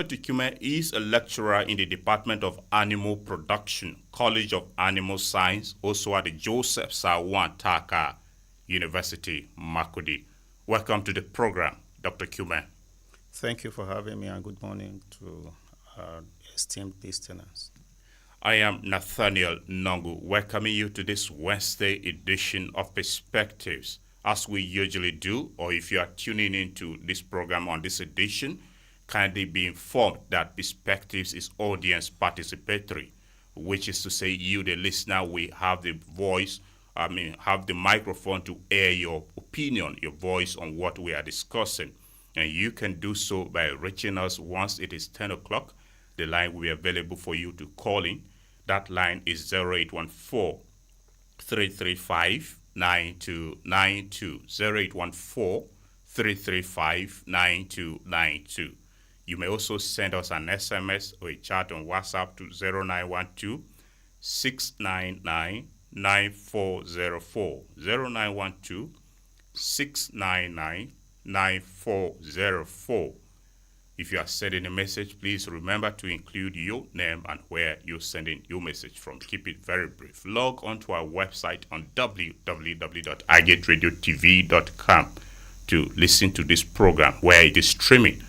Robert Ikyume is a lecturer in the Department of Animal Production, College of Animal Science, also at the Joseph Sarwuan Tarka University, Makurdi. Welcome to the program, Dr. Ikyume. Thank you for having me, and good morning to our esteemed listeners. I am Nathaniel Nongu, welcoming you to this Wednesday edition of Perspectives. As we usually do, or if you are tuning into this program on this edition, kindly be informed that Perspectives is audience participatory, which is to say you, the listener, will have the have the microphone to air your opinion, your voice on what we are discussing. And you can do so by reaching us once it is 10 o'clock. The line will be available for you to call in. That line is 0814 335 9292. 0814 335 9292. You may also send us an SMS or a chat on WhatsApp to 0912 699 9404. 0912 699 9404. If you are sending a message, please remember to include your name and where you're sending your message from. Keep it very brief. Log on to our website on www.igetradiotv.com to listen to this program where it is streaming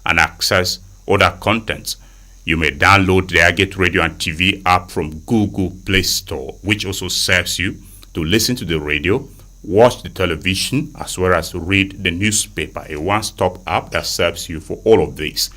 and access other contents. You may download the Agate Radio and TV app from Google Play Store, which also serves you to listen to the radio, watch the television, as well as read the newspaper, a one-stop app that serves you for all of this.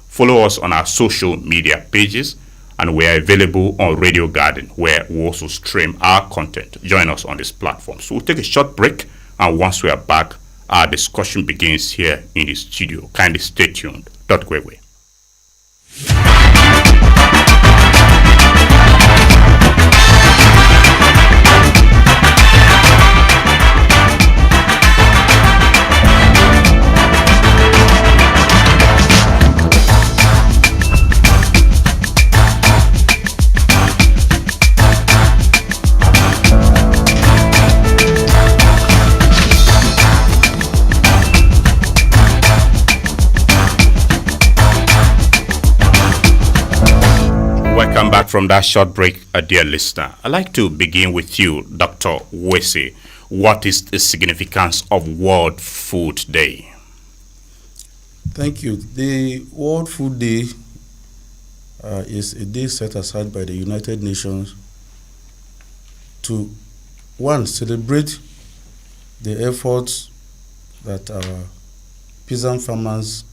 Follow us on our social media pages, and we are available on Radio Garden, where we also stream our content. Join us on this platform. So we'll take a short break, and once we are back, our discussion begins here in the studio. Kindly stay tuned. Don't go away. Welcome back from that short break, dear listener. I'd like to begin with you, Dr. Wuese. What is the significance of World Food Day? Thank you. The World Food Day is a day set aside by the United Nations to, one, celebrate the efforts that our peasant farmers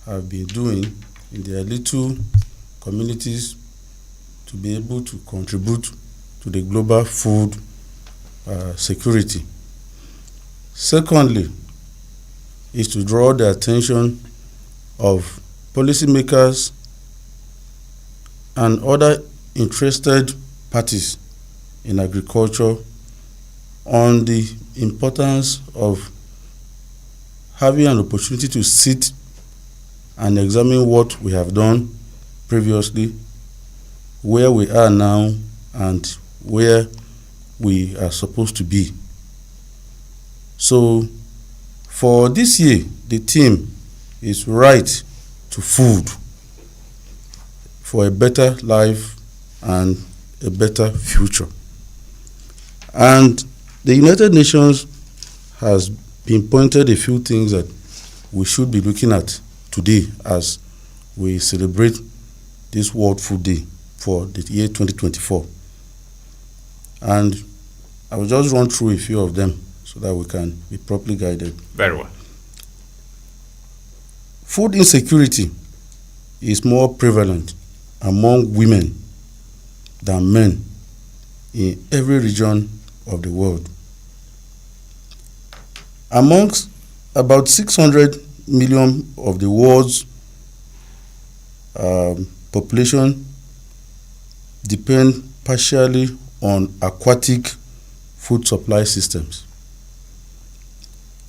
have been doing in their little communities to be able to contribute to the global food security. Secondly, is to draw the attention of policymakers and other interested parties in agriculture on the importance of having an opportunity to sit and examine what we have done previously, where we are now, and where we are supposed to be. So for this year, the theme is Right to Food for a better life and a better future. And the United Nations has pinpointed a few things that we should be looking at today as we celebrate this World Food Day for the year 2024. And I will just run through a few of them so that we can be properly guided. Very well. Food insecurity is more prevalent among women than men in every region of the world. Amongst about 600 million of the world's population depend partially on aquatic food supply systems.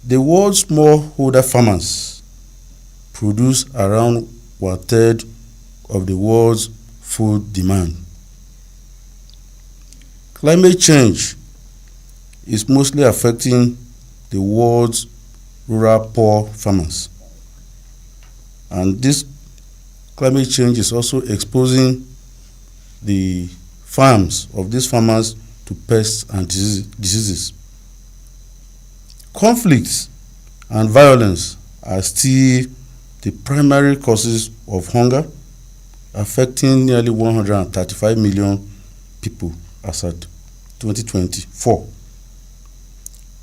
The world's smallholder farmers produce around 1/3 of the world's food demand. Climate change is mostly affecting the world's rural poor farmers. And this climate change is also exposing the farms of these farmers to pests and diseases. Conflicts and violence are still the primary causes of hunger, affecting nearly 135 million people as at 2024.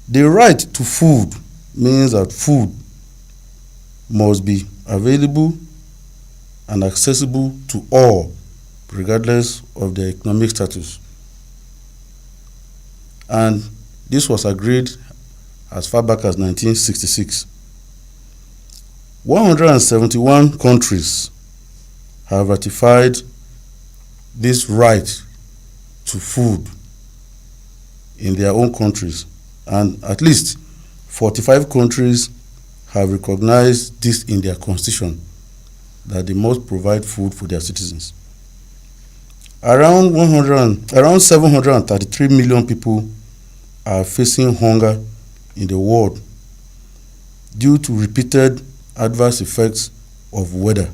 The right to food means that food must be available and accessible to all, regardless of their economic status. And this was agreed as far back as 1966. 171 countries have ratified this right to food in their own countries, and at least 45 countries have recognized this in their constitution, that they must provide food for their citizens. Around 733 million people are facing hunger in the world due to repeated adverse effects of weather.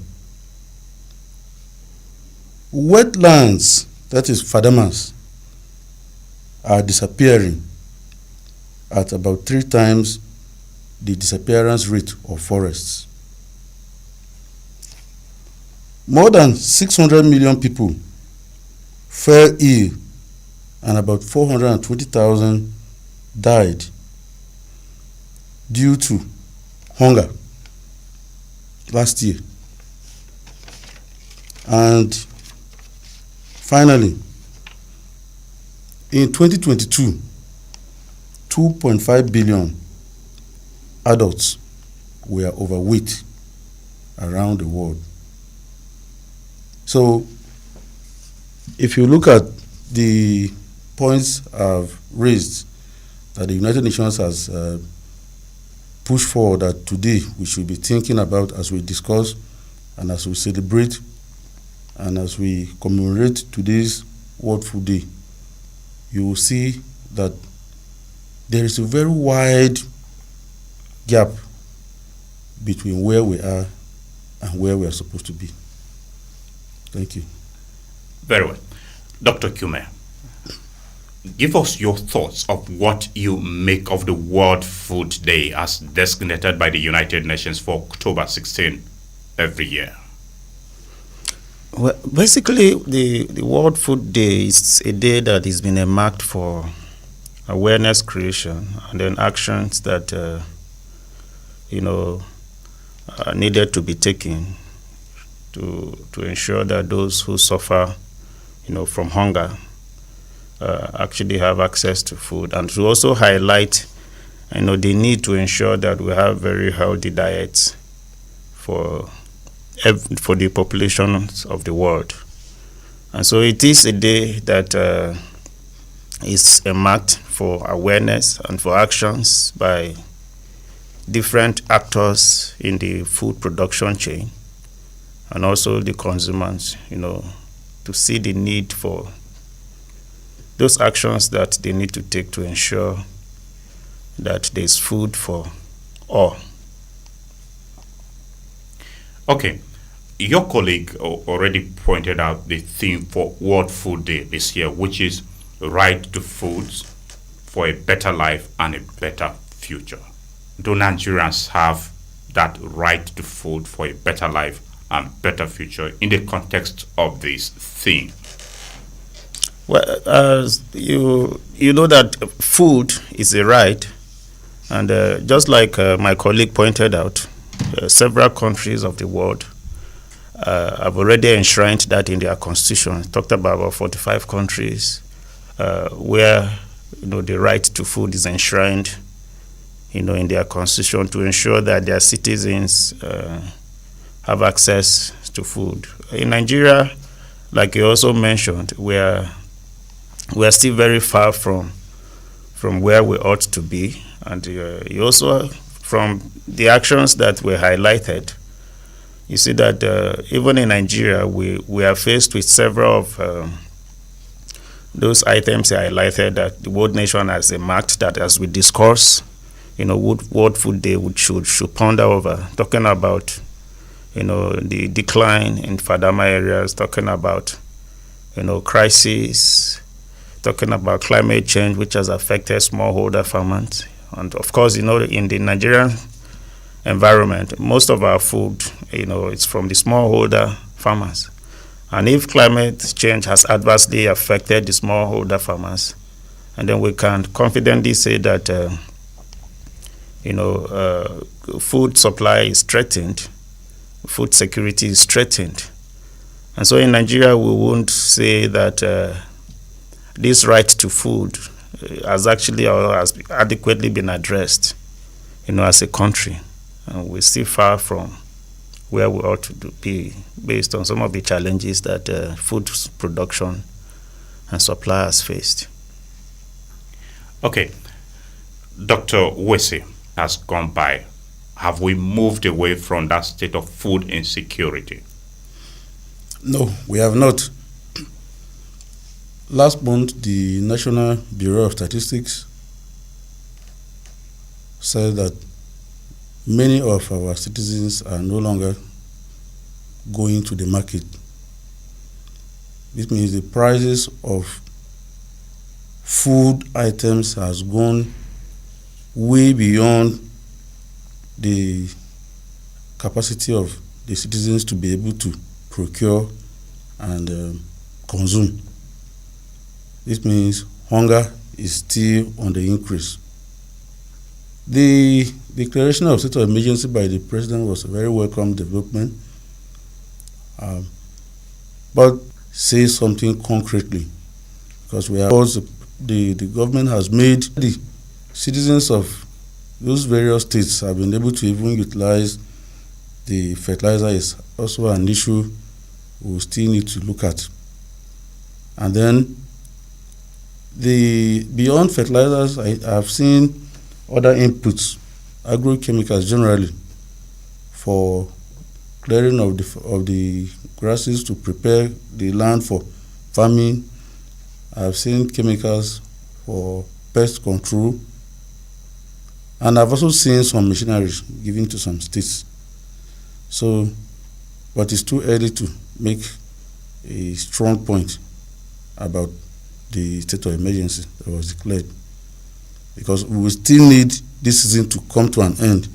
Wetlands, that is fadamas, are disappearing at about 3 times the disappearance rate of forests. More than 600 million people fell ill and about 420,000 died due to hunger last year. And finally, in 2022, 2.5 billion adults were overweight around the world. So, if you look at the points I've raised that the United Nations has pushed forward, that today we should be thinking about as we discuss and as we celebrate and as we commemorate today's World Food Day, you will see that there is a very wide gap between where we are and where we are supposed to be. Thank you. Very well. Dr. Ikyume, give us your thoughts of what you make of the World Food Day as designated by the United Nations for October 16 every year. Well, basically, the World Food Day is a day that has been earmarked for awareness creation and then actions that, are needed to be taken to ensure that those who suffer, from hunger, actually have access to food, and to also highlight, the need to ensure that we have very healthy diets for the populations of the world. And so it is a day that is earmarked for awareness and for actions by different actors in the food production chain and also the consumers, to see the need for those actions that they need to take to ensure that there's food for all. Okay. Your colleague already pointed out the theme for World Food Day this year, which is right to foods for a better life and a better future. Do Nigerians have that right to food for a better life and better future in the context of this theme? Well, you know that food is a right, and just like my colleague pointed out, several countries of the world have already enshrined that in their constitution. Talked about 45 countries where the right to food is enshrined, in their constitution to ensure that their citizens have access to food. In Nigeria, like you also mentioned, we are still very far from where we ought to be, and you also, from the actions that were highlighted, you see that even in Nigeria, we are faced with several of those items highlighted that the World Nation has marked, that as we discuss, World Food Day should ponder over, talking about, the decline in Fadama areas, talking about, crisis, talking about climate change, which has affected smallholder farmers. And of course, in the Nigerian environment, most of our food, it's from the smallholder farmers. And if climate change has adversely affected the smallholder farmers, and then we can confidently say that, food supply is threatened, food security is threatened. And so in Nigeria, we won't say that this right to food has actually or has adequately been addressed, as a country. And we're still far from where we ought to be based on some of the challenges that food production and supply has faced. Okay. Dr. Wuese has gone by. Have we moved away from that state of food insecurity? No, we have not. Last month, the National Bureau of Statistics said that many of our citizens are no longer going to the market. This means the prices of food items has gone way beyond the capacity of the citizens to be able to procure and consume. This means hunger is still on the increase. The declaration of state of emergency by the president was a very welcome development, but say something concretely, because the government has made the citizens of those various states have been able to even utilize the fertilizer is also an issue we still need to look at. And then beyond fertilizers, I have seen other inputs, agrochemicals generally, for clearing of the grasses to prepare the land for farming. I've seen chemicals for pest control, and I've also seen some machineries given to some states. So, but it's too early to make a strong point about the state of emergency that was declared, because we will still need this season to come to an end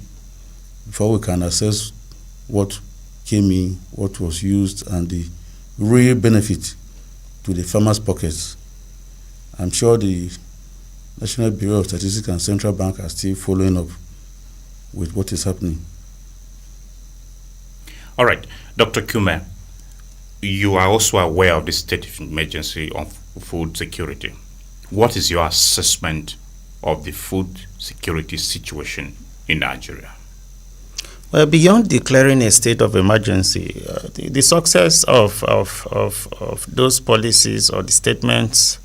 before we can assess what came in, what was used, and the real benefit to the farmers' pockets. I'm sure the National Bureau of Statistics and Central Bank are still following up with what is happening. All right, Dr. Ikyume, you are also aware of the state of emergency on food security. What is your assessment of the food security situation in Nigeria? Well, beyond declaring a state of emergency, the success of those policies or the statements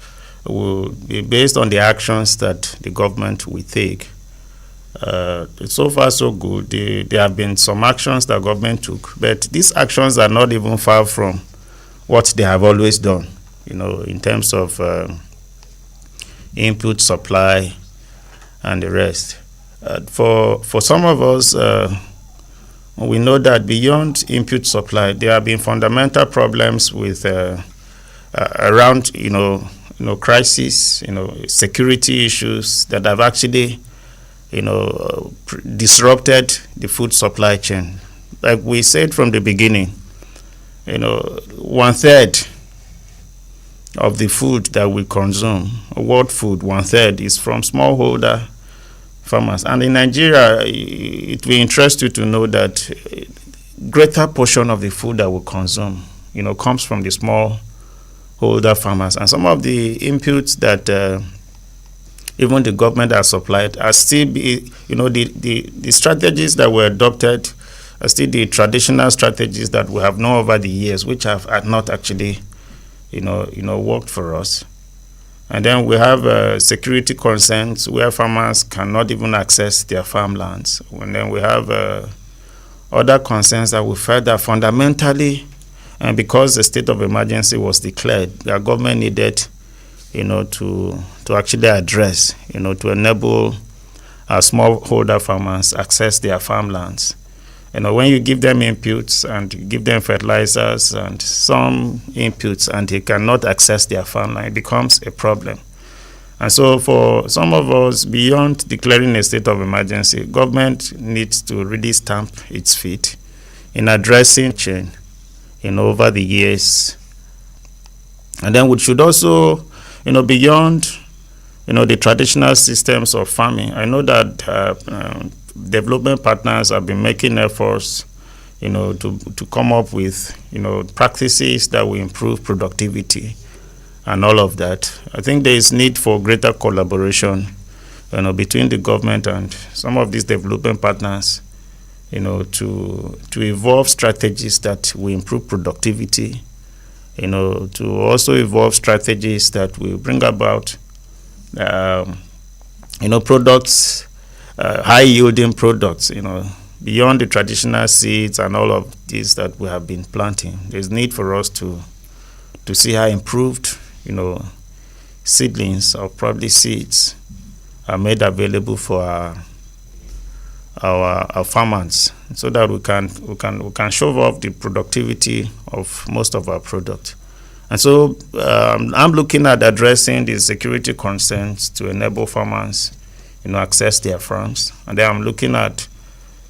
will be based on the actions that the government will take. So far, so good. There have been some actions that government took, but these actions are not even far from what they have always done, in terms of input, supply, and the rest. For some of us, we know that beyond input supply, there have been fundamental problems with around, crisis, security issues that have actually, disrupted the food supply chain. Like we said from the beginning, 1/3 of the food that we consume, world food, 1/3 is from smallholder farmers. And in Nigeria, it will interest you to know that greater portion of the food that we consume, comes from the smallholder farmers. And some of the inputs that even the government has supplied are still the strategies that were adopted are still the traditional strategies that we have known over the years, which have not actually, worked for us. And then we have security concerns where farmers cannot even access their farmlands. And then we have other concerns that we felt that fundamentally, and because the state of emergency was declared, the government needed, to actually address, to enable smallholder farmers access their farmlands. When you give them inputs and you give them fertilizers and some inputs and they cannot access their farmland, it becomes a problem. And so for some of us, beyond declaring a state of emergency, government needs to really stamp its feet in addressing change over the years. And then we should also, beyond, the traditional systems of farming, I know that development partners have been making efforts, to come up with, practices that will improve productivity and all of that. I think there is need for greater collaboration, between the government and some of these development partners, to evolve strategies that will improve productivity, to also evolve strategies that will bring about, products, high-yielding products, beyond the traditional seeds and all of these that we have been planting. There's need for us to see how improved, seedlings or probably seeds are made available for our farmers, so that we can show off the productivity of most of our products. And so I'm looking at addressing the security concerns to enable farmers, access their farms. And then I'm looking at,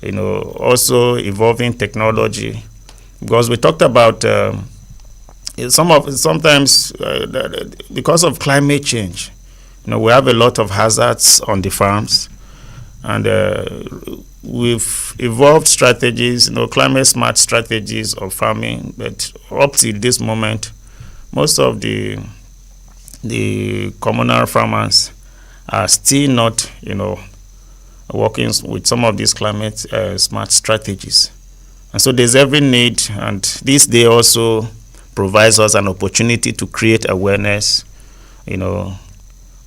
also evolving technology, because we talked about sometimes because of climate change, we have a lot of hazards on the farms, and we've evolved strategies, climate smart strategies of farming, but up to this moment, most of the communal farmers are still not, working with some of these climate smart strategies. And so there's every need, and this day also provides us an opportunity to create awareness,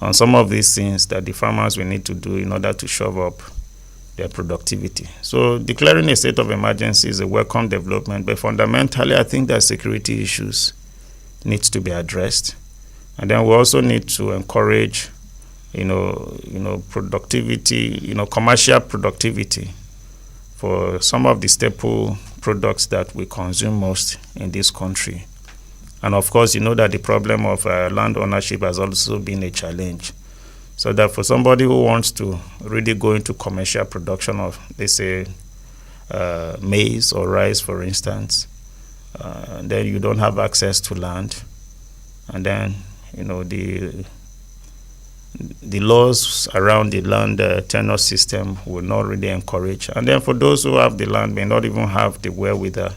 on some of these things that the farmers will need to do in order to shove up their productivity. So declaring a state of emergency is a welcome development, but fundamentally I think that security issues needs to be addressed. And then we also need to encourage, productivity, commercial productivity for some of the staple products that we consume most in this country. And of course, that the problem of land ownership has also been a challenge. So that for somebody who wants to really go into commercial production of, let's say, maize or rice, for instance, then you don't have access to land. And then, the laws around the land tenure system will not really encourage. And then for those who have the land, may not even have the wherewithal,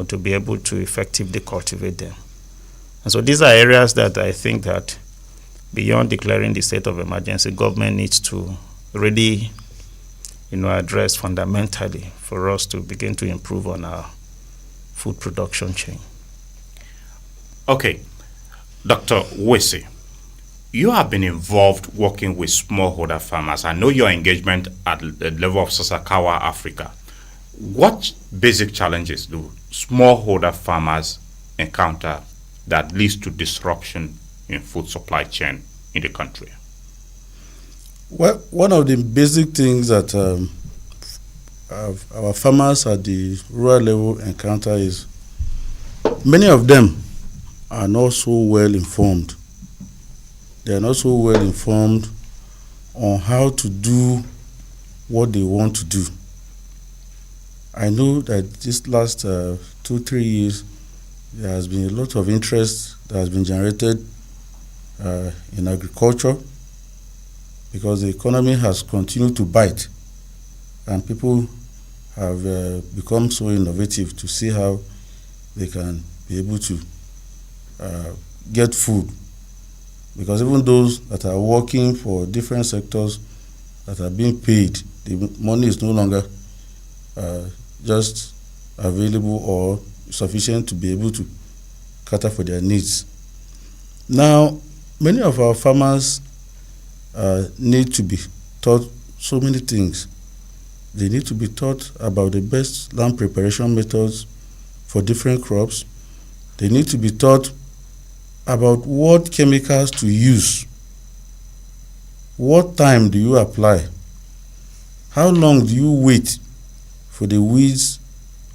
to be able to effectively cultivate them. And so these are areas that I think that beyond declaring the state of emergency, government needs to really, address fundamentally for us to begin to improve on our food production chain. Okay, Dr. Wuese, you have been involved working with smallholder farmers. I know your engagement at the level of Sasakawa, Africa. What basic challenges do smallholder farmers encounter that leads to disruption in food supply chain in the country? Well, one of the basic things that our farmers at the rural level encounter is many of them are not so well informed. They are not so well informed on how to do what they want to do. I know that this last 2-3 years, there has been a lot of interest that has been generated in agriculture, because the economy has continued to bite, and people have become so innovative to see how they can be able to get food. Because even those that are working for different sectors that are being paid, the money is no longer just available or sufficient to be able to cater for their needs. Now, many of our farmers need to be taught so many things. They need to be taught about the best land preparation methods for different crops. They need to be taught about what chemicals to use. What time do you apply? How long do you wait for the weeds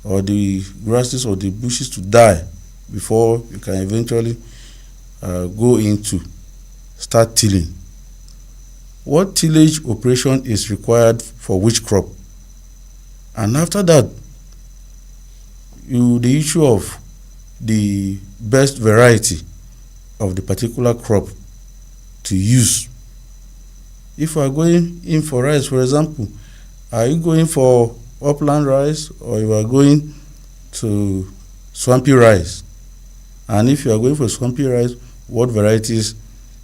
or the grasses or the bushes to die before you can eventually go into start tilling. What tillage operation is required for which crop? And after that, the issue of the best variety of the particular crop to use. If you are going in for rice, for example, are you going for upland rice or you are going to swampy rice? And if you are going for swampy rice, what varieties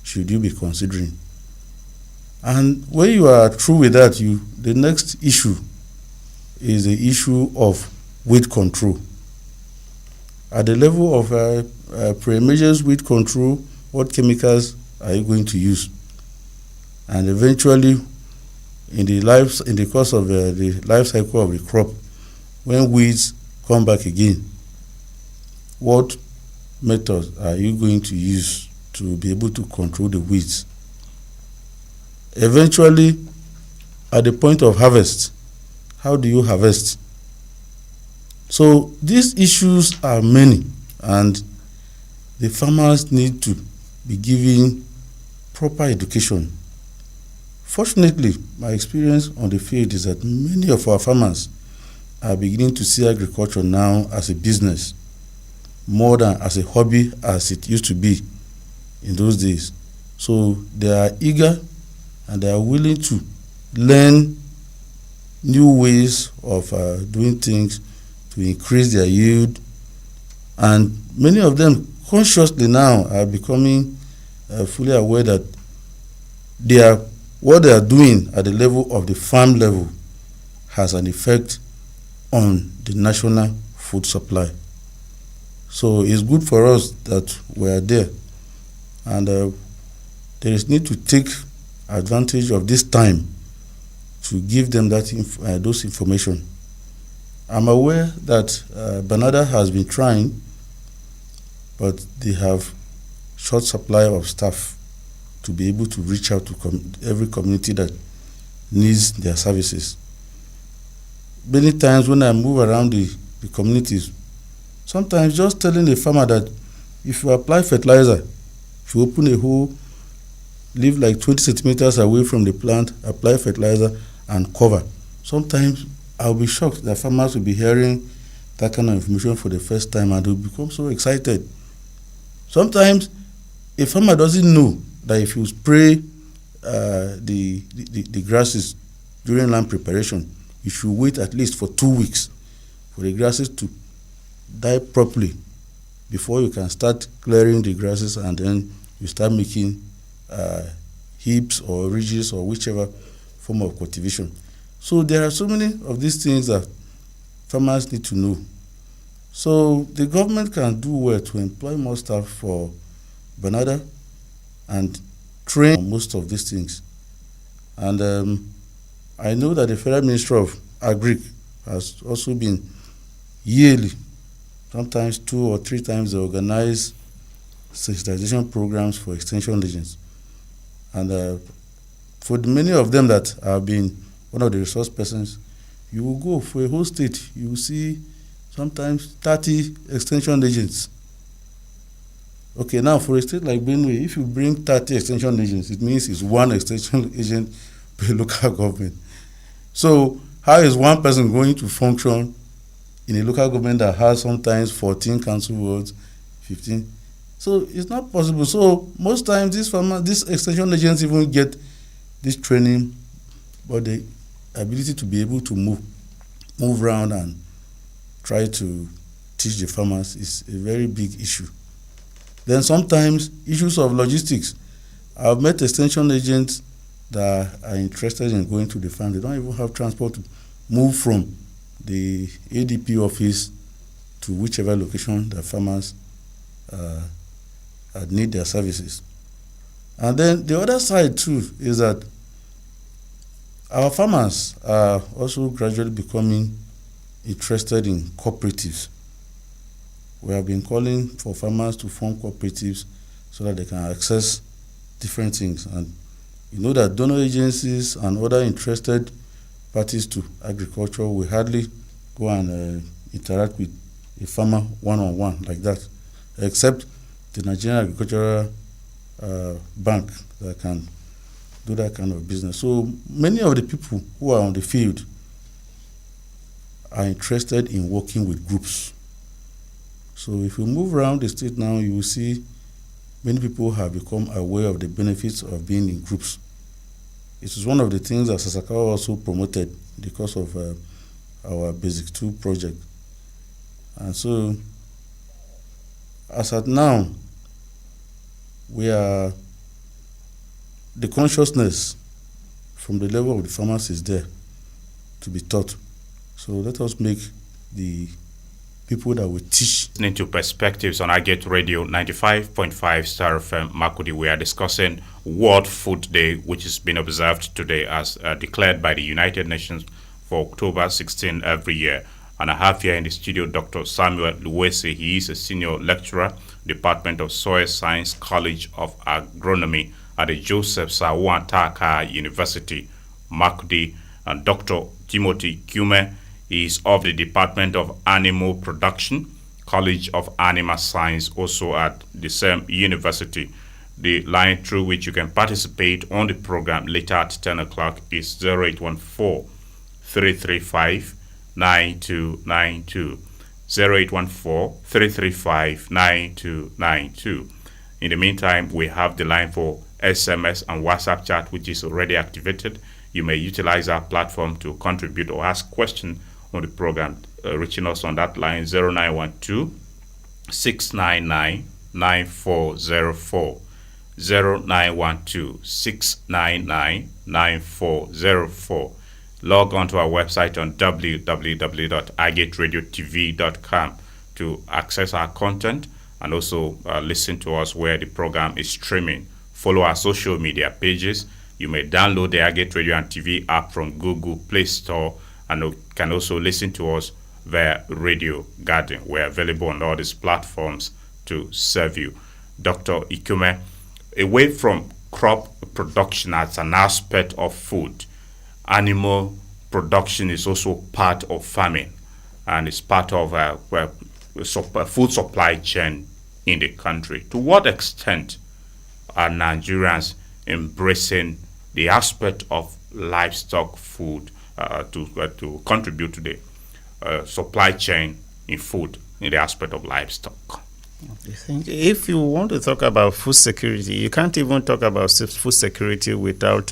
should you be considering? And when you are through with that, the next issue is the issue of weed control. At the level of pre-emergence weed control, what chemicals are you going to use? And eventually, in the course of the life cycle of the crop, when weeds come back again, what methods are you going to use to be able to control the weeds? Eventually, at the point of harvest, how do you harvest? So these issues are many, and the farmers need to be given proper education. Fortunately, my experience on the field is that many of our farmers are beginning to see agriculture now as a business more than as a hobby as it used to be in those days. So they are eager and they are willing to learn new ways of doing things to increase their yield, and many of them consciously now are becoming fully aware that what they are doing at the level of the farm level has an effect on the national food supply. So it's good for us that we are there, and there is need to take advantage of this time to give them those information. I'm aware that Banada has been trying, but they have short supply of staff to be able to reach out to every community that needs their services. Many times when I move around the communities, sometimes just telling a farmer that if you apply fertilizer, if you open a hole, live like 20 centimeters away from the plant, apply fertilizer and cover. Sometimes I'll be shocked that farmers will be hearing that kind of information for the first time and they'll become so excited. Sometimes a farmer doesn't know that if you spray the grasses during land preparation, you should wait at least for 2 weeks for the grasses to die properly before you can start clearing the grasses, and then you start making heaps or ridges or whichever form of cultivation. So there are so many of these things that farmers need to know. So the government can do well to employ more staff for Banada and train on most of these things. And I know that the Federal Ministry of Agric has also been yearly, sometimes 2 or 3 times, they organize sensitization programs for extension agents. And for many of them that have been one of the resource persons, you will go for a whole state, you will see sometimes 30 extension agents. Okay, now for a state like Benue, if you bring 30 extension agents, it means it's 1 extension agent per local government. So how is one person going to function in a local government that has sometimes 14 council wards, 15? So it's not possible. So most times these extension agents even get this training, but the ability to be able to move around and try to teach the farmers is a very big issue. Then sometimes issues of logistics. I've met extension agents that are interested in going to the farm. They don't even have transport to move from the ADP office to whichever location the farmers need their services. And then the other side too is that our farmers are also gradually becoming interested in cooperatives. We have been calling for farmers to form cooperatives so that they can access different things. And you know that donor agencies and other interested parties to agriculture will hardly go and interact with a farmer one-on-one like that, except the Nigerian Agricultural Bank that can do that kind of business. So many of the people who are on the field are interested in working with groups. So if you move around the state now, you will see many people have become aware of the benefits of being in groups. It is one of the things that Sasakawa also promoted because of our Basic 2 project. And so, as at now, the consciousness from the level of the farmers is there to be taught. So let us make the people that will teach. Listening to Perspectives on Agate Radio 95.5 Star FM Makurdi, we are discussing World Food Day, which is being observed today as declared by the United Nations for October 16 every year. And I have here in the studio Dr. Samuel Wuese. He is a senior lecturer, Department of Soil Science, College of Agronomy at the Joseph Sarwuan Tarka University, Makurdi. And Dr. Timothy Ikyume is of the Department of Animal Production, College of Animal Science, also at the same university. The line through which you can participate on the program later at 10 o'clock is 0814-335-9292. 0814-335-9292. In the meantime, we have the line for SMS and WhatsApp chat, which is already activated. You may utilize our platform to contribute or ask questions on the program, reaching us on that line 0912-699-9404. 0912-699-9404. Log on to our website on www.agateradiotv.com to access our content and also listen to us where the program is streaming. Follow our social media pages. You may download the Agate Radio and TV app from Google Play Store, and you can also listen to us via Radio Garden. We're available on all these platforms to serve you. Dr. Ikyume, away from crop production as an aspect of food, animal production is also part of farming, and it's part of food supply chain in the country. To what extent are Nigerians embracing the aspect of livestock food to contribute to the supply chain in food in the aspect of livestock? I think if you want to talk about food security, you can't even talk about food security without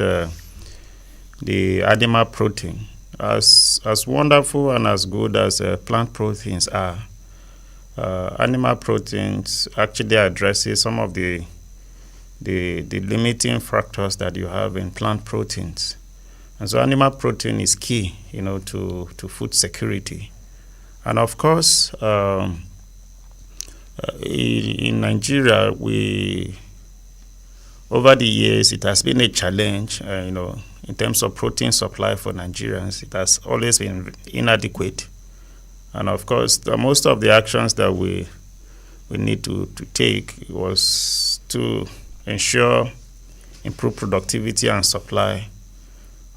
the animal protein. As wonderful and as good as plant proteins are, animal proteins actually addresses some of the limiting factors that you have in plant proteins. And so animal protein is key, to food security. And of course, in Nigeria, over the years, it has been a challenge, in terms of protein supply for Nigerians. It has always been inadequate. And of course, most of the actions that we need to take was to ensure improved productivity and supply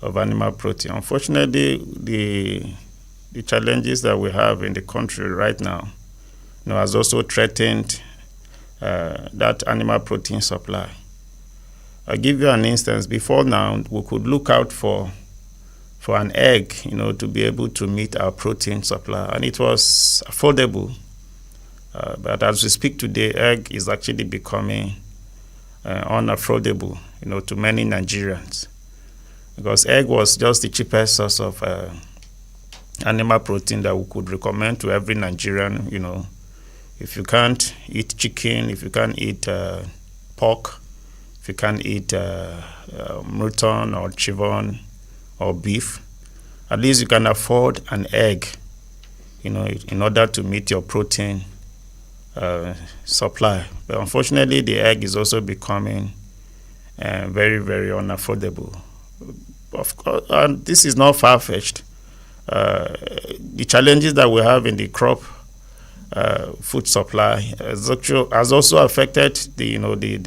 of animal protein. Unfortunately, the challenges that we have in the country right now, has also threatened that animal protein supply. I'll give you an instance. Before now, we could look out for an egg, to be able to meet our protein supply, and it was affordable. But as we speak today, egg is actually becoming unaffordable, to many Nigerians, because egg was just the cheapest source of animal protein that we could recommend to every Nigerian. If you can't eat chicken, if you can't eat pork, if you can't eat mutton or chivon or beef, at least you can afford an egg, in order to meet your protein supply. But unfortunately, the egg is also becoming very, very unaffordable. Of course, and this is not far-fetched. The challenges that we have in the crop food supply has also affected the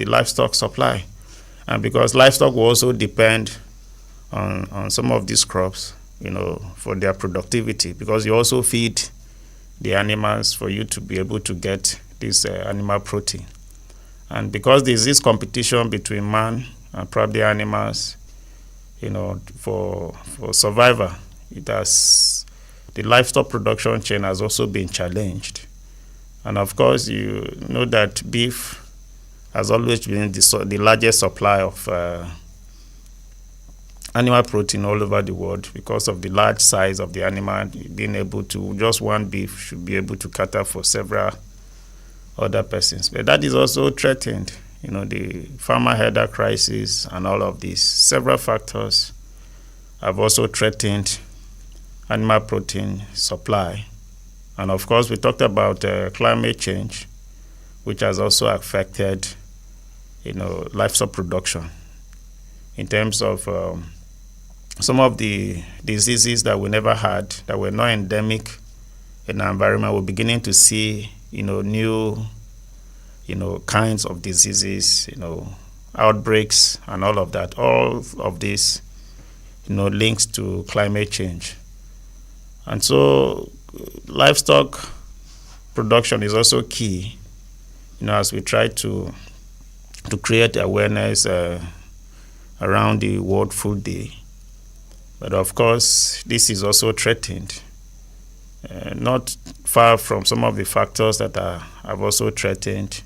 livestock supply, and because livestock will also depend on some of these crops, for their productivity, because you also feed the animals for you to be able to get this animal protein. And because there's this competition between man and probably animals, for survival, the livestock production chain has also been challenged. And of course, you know that beef has always been the largest supply of animal protein all over the world, because of the large size of the animal. Being able to, just one beef should be able to cater for several other persons. But that is also threatened, the farmer header crisis and all of these. Several factors have also threatened animal protein supply. And of course, we talked about climate change, which has also affected, livestock production in terms of some of the diseases that we never had, that were not endemic in our environment. We're beginning to see, new, kinds of diseases, outbreaks and all of that. All of this, links to climate change. And so livestock production is also key, as we try to create awareness around the World Food Day. But of course, this is also threatened, not far from some of the factors that have also threatened,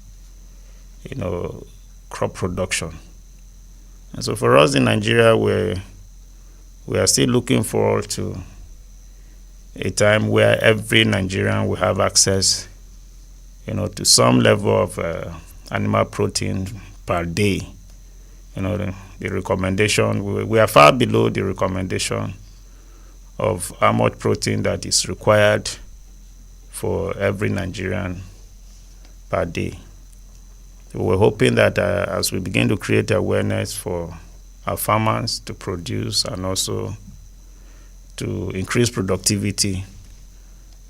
crop production. And so for us in Nigeria, we are still looking forward to a time where every Nigerian will have access, to some level of animal protein per day. The recommendation, we are far below the recommendation of how much protein that is required for every Nigerian per day. So we're hoping that as we begin to create awareness for our farmers to produce and also to increase productivity,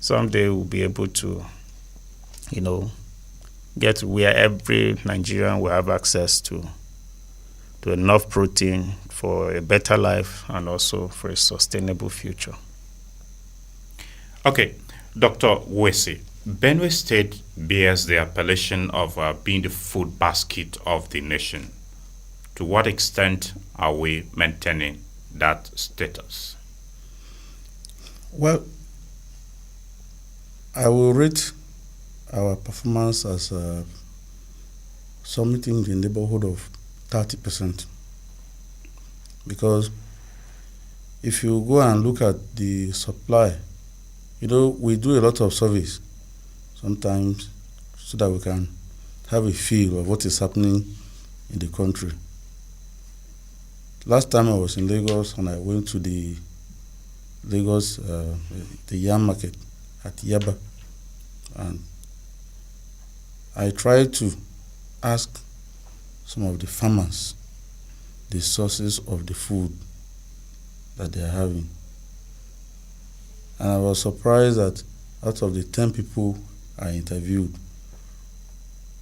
someday we'll be able to, get to where every Nigerian will have access to enough protein for a better life and also for a sustainable future. Okay, Dr. Wuese, Benue State bears the appellation of being the food basket of the nation. To what extent are we maintaining that status? Well, I will rate our performance as something in the neighborhood of 30%. Because if you go and look at the supply, we do a lot of surveys sometimes so that we can have a feel of what is happening in the country. Last time I was in Lagos and I went to the Lagos, the yam market at Yaba, and I tried to ask some of the farmers the sources of the food that they are having. And I was surprised that out of the 10 people I interviewed,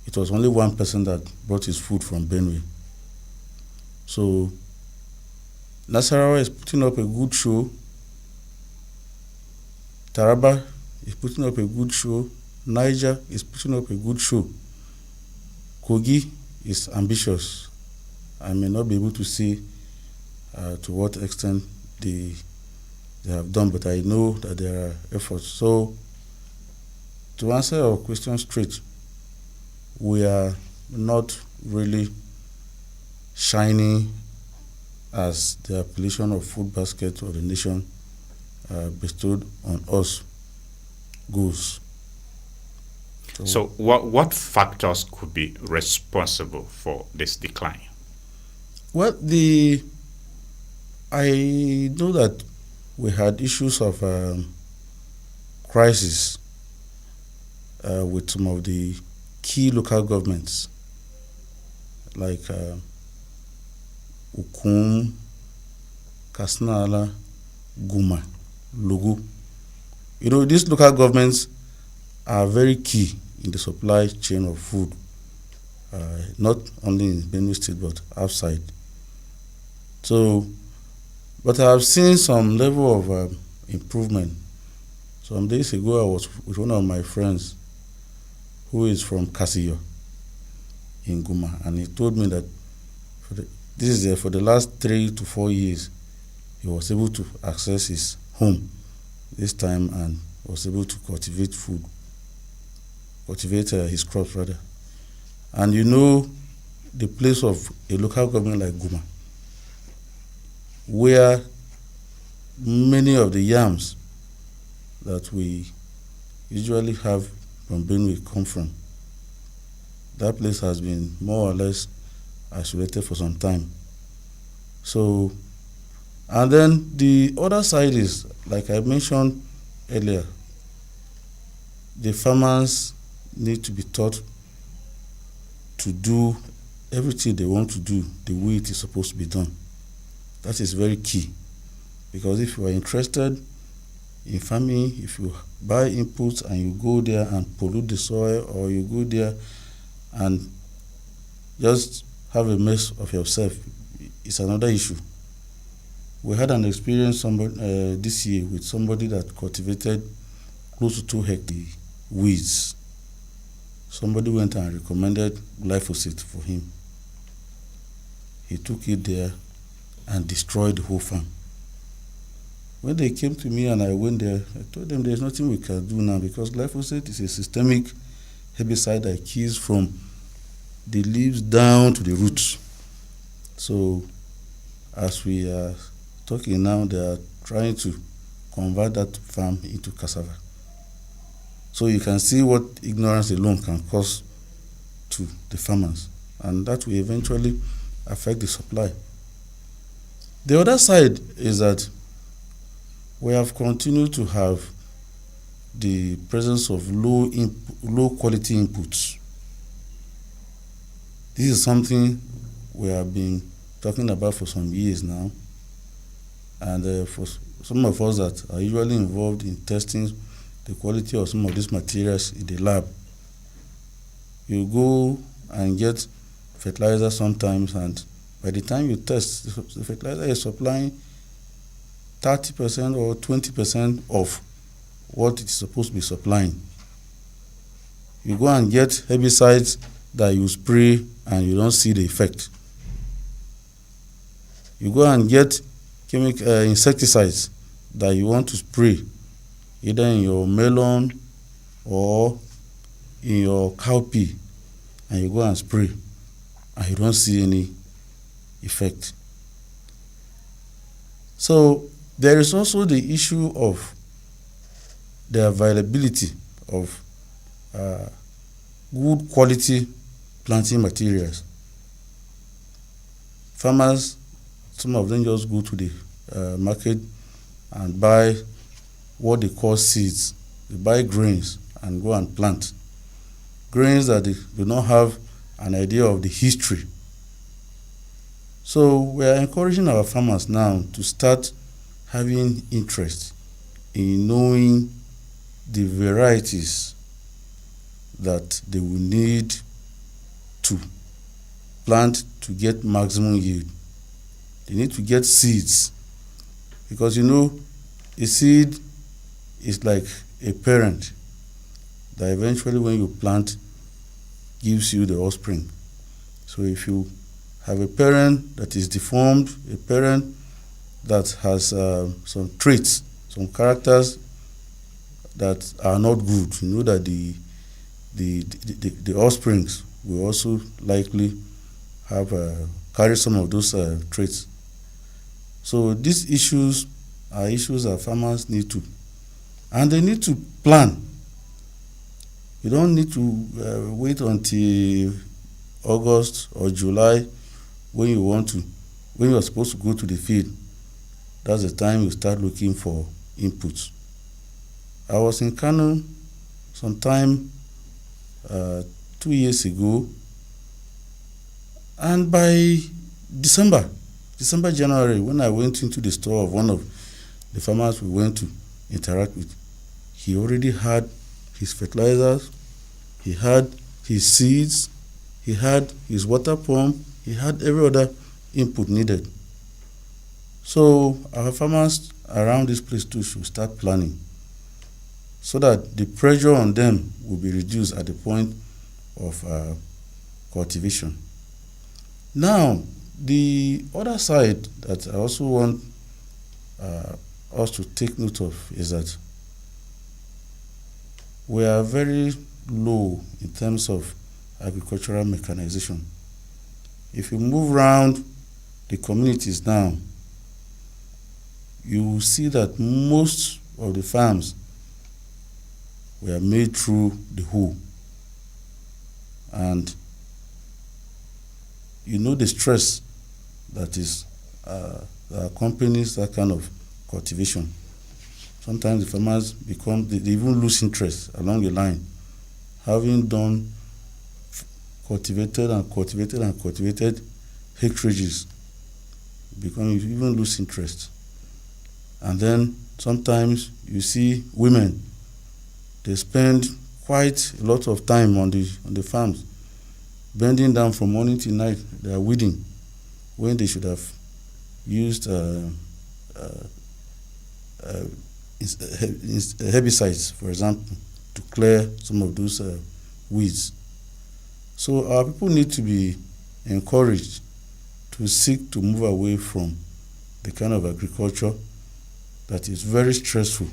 it was only one person that brought his food from Benue. So Nasarawa is putting up a good show. Taraba is putting up a good show. Niger is putting up a good show. Kogi is ambitious. I may not be able to see to what extent they have done, but I know that there are efforts. So, to answer your question straight, we are not really shining as the appellation of food basket of the nation bestowed on us goes. So what factors could be responsible for this decline? Well, I know that we had issues of crisis with some of the key local governments, like Ukum, Kasnala, Guma, Lugu. These local governments are very key in the supply chain of food, not only in Benue State but outside. So But I have seen some level of improvement. Some days ago, I was with one of my friends who is from Kasiyo in Guma, and he told me that for the last 3 to 4 years, he was able to access his home this time and was able to cultivate his crops rather. And you know, the place of a local government like Guma, where many of the yams that we usually have from Benue come from, that place has been more or less isolated for some time. So, and then the other side is, like I mentioned earlier, the farmers need to be taught to do everything they want to do the way it is supposed to be done. That is very key, because if you are interested in farming, if you buy inputs and you go there and pollute the soil, or you go there and just have a mess of yourself, it's another issue. We had an experience this year with somebody that cultivated close to 2 hectares weeds. Somebody went and recommended glyphosate for him. He took it there and destroyed the whole farm. When they came to me and I went there, I told them there's nothing we can do now, because glyphosate is a systemic herbicide that kills from the leaves down to the roots. So as we are talking now, they are trying to convert that farm into cassava. So you can see what ignorance alone can cause to the farmers, and that will eventually affect the supply. The other side is that we have continued to have the presence of low quality inputs. This is something we have been talking about for some years now, and for some of us that are usually involved in testing the quality of some of these materials in the lab, you go and get fertilizer sometimes, and by the time you test, the fertilizer is supplying 30% or 20% of what it's supposed to be supplying. You go and get herbicides that you spray and you don't see the effect. You go and get insecticides that you want to spray, either in your melon or in your cowpea, and you go and spray and you don't see any effect. So there is also the issue of the availability of good quality planting materials. Farmers, some of them just go to the market and buy what they call seeds. They buy grains and go and plant. Grains that they do not have an idea of the history. So we are encouraging our farmers now to start having interest in knowing the varieties that they will need to plant to get maximum yield. They need to get seeds, because you know, a seed is like a parent that eventually when you plant gives you the offspring. So if you have a parent that is deformed, a parent that has some traits, some characters that are not good, you know that the offsprings will also likely have carry some of those traits. So these issues are issues that farmers need to, and they need to plan. You don't need to wait until August or July when you are supposed to go to the field. That's the time you start looking for inputs. I was in Kano sometime 2 years ago, and by December, January, when I went into the store of one of the farmers we went to interact with, he already had his fertilizers, he had his seeds, he had his water pump, he had every other input needed. So our farmers around this place too should start planning so that the pressure on them will be reduced at the point of cultivation. Now, the other side that I also want us to take note of is that we are very low in terms of agricultural mechanization. If you move around the communities now, you will see that most of the farms were made through the hoe. And you know the stress that accompanies that kind of cultivation. Sometimes the farmers they even lose interest along the line. Having done cultivated acreages, you even lose interest. And then sometimes you see women, they spend quite a lot of time on the farms, bending down from morning till night. They are weeding when they should have used herbicides, for example, to clear some of those weeds. So our people need to be encouraged to seek to move away from the kind of agriculture that is very stressful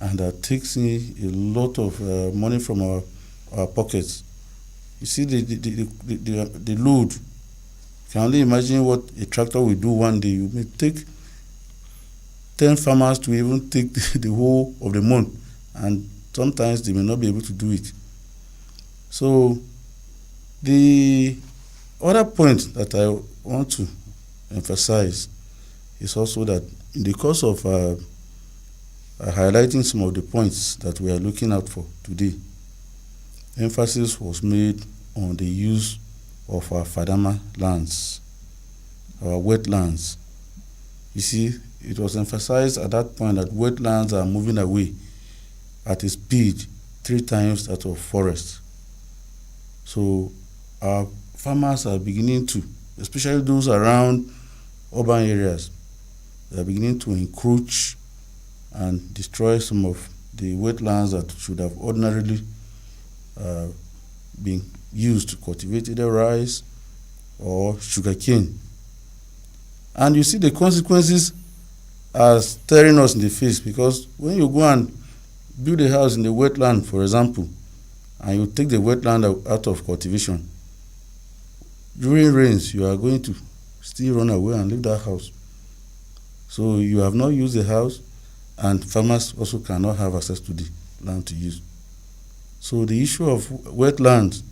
and that takes in a lot of money from our pockets. You see the load. You can only imagine what a tractor will do one day. You may take 10 farmers to even take the whole of the month, and sometimes they may not be able to do it. So the other point that I want to emphasize is also that in the course of highlighting some of the points that we are looking out for today, emphasis was made on the use of our fadama lands, our wetlands. You see, it was emphasized at that point that wetlands are moving away at a speed 3 times that of forest. So our farmers are beginning to, especially those around urban areas, they are beginning to encroach and destroy some of the wetlands that should have ordinarily been used to cultivate either rice or sugarcane. And you see the consequences are staring us in the face, because when you go and build a house in the wetland, for example, and you take the wetland out of cultivation, during rains you are going to still run away and leave that house. So you have not used the house, and farmers also cannot have access to the land to use. So the issue of wetlands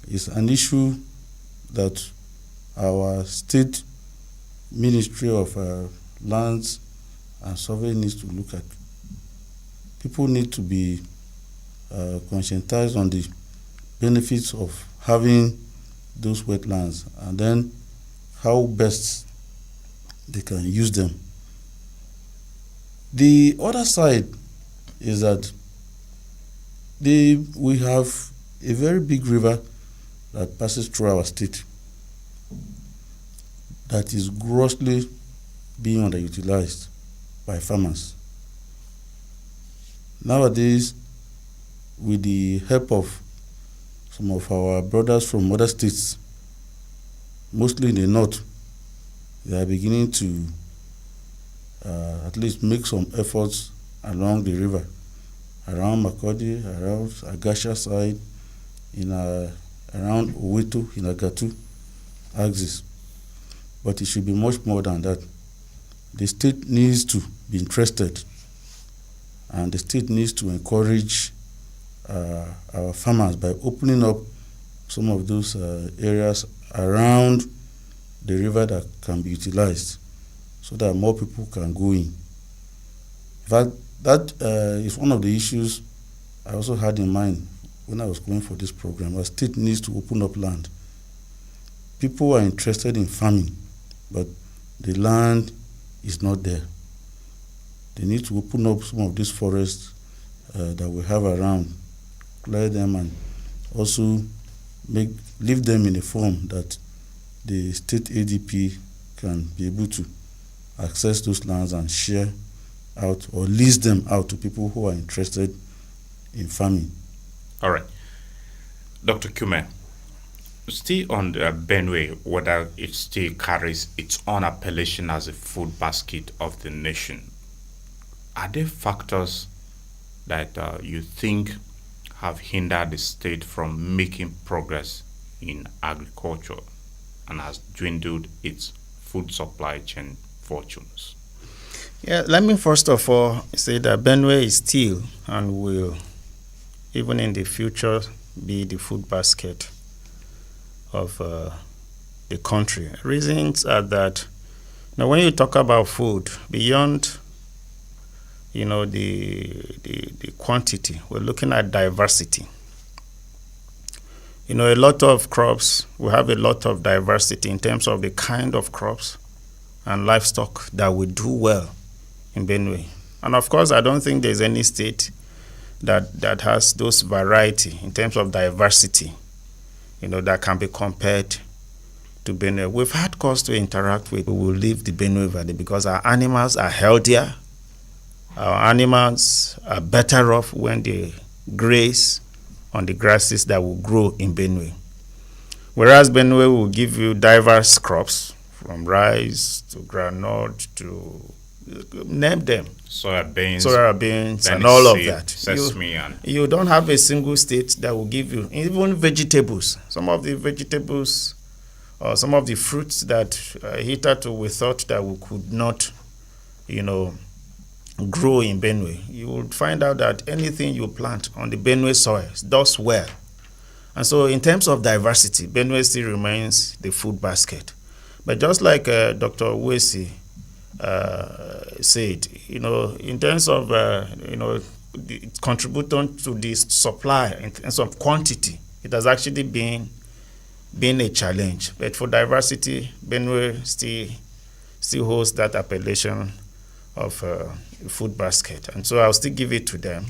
is an issue that our state Ministry of Lands and Survey needs to look at. People need to be conscientized on the benefits of having those wetlands, and then how best they can use them. The other side is that we have a very big river that passes through our state that is grossly being underutilized by farmers. Nowadays, with the help of some of our brothers from other states, mostly in the north, they are beginning to at least make some efforts along the river, around Makurdi, around Agasha side, around Oweto, in Agatu axis. But it should be much more than that. The state needs to be interested, and the state needs to encourage our farmers by opening up some of those areas around the river that can be utilized, so that more people can go in. In fact, that is one of the issues I also had in mind when I was going for this program. The state needs to open up land. People are interested in farming, but the land is not there. They need to open up some of these forests that we have around, clear them, and also leave them in a form that the state ADP can be able to access those lands and share out or lease them out to people who are interested in farming. All right. Dr. Ikyume, still on the Benue, whether it still carries its own appellation as a food basket of the nation, are there factors that you think have hindered the state from making progress in agriculture and has dwindled its food supply chain fortunes? Yeah, let me first of all say that Benue is still and will, even in the future, be the food basket of the country. Reasons are that now when you talk about food, beyond the quantity, we're looking at diversity. A lot of crops, we have a lot of diversity in terms of the kind of crops and livestock that will do well in Benue. And of course, I don't think there's any state that has those variety in terms of diversity, that can be compared to Benue. We've had cause to interact with. We will leave the Benue Valley because our animals are healthier. Our animals are better off when they graze on the grasses that will grow in Benue. Whereas Benue will give you diverse crops, from rice to groundnut to name them. Soya beans and all of that. Sesame you don't have a single state that will give you, even vegetables. Some of the vegetables or some of the fruits that hitherto we thought that we could not, grow in Benue, you will find out that anything you plant on the Benue soil does well. And so in terms of diversity, Benue still remains the food basket. But just like Dr. Wuese said, in terms of, contributing to this supply, in terms of quantity, it has actually been a challenge. But for diversity, Benue still holds that appellation of food basket. And so I'll still give it to them.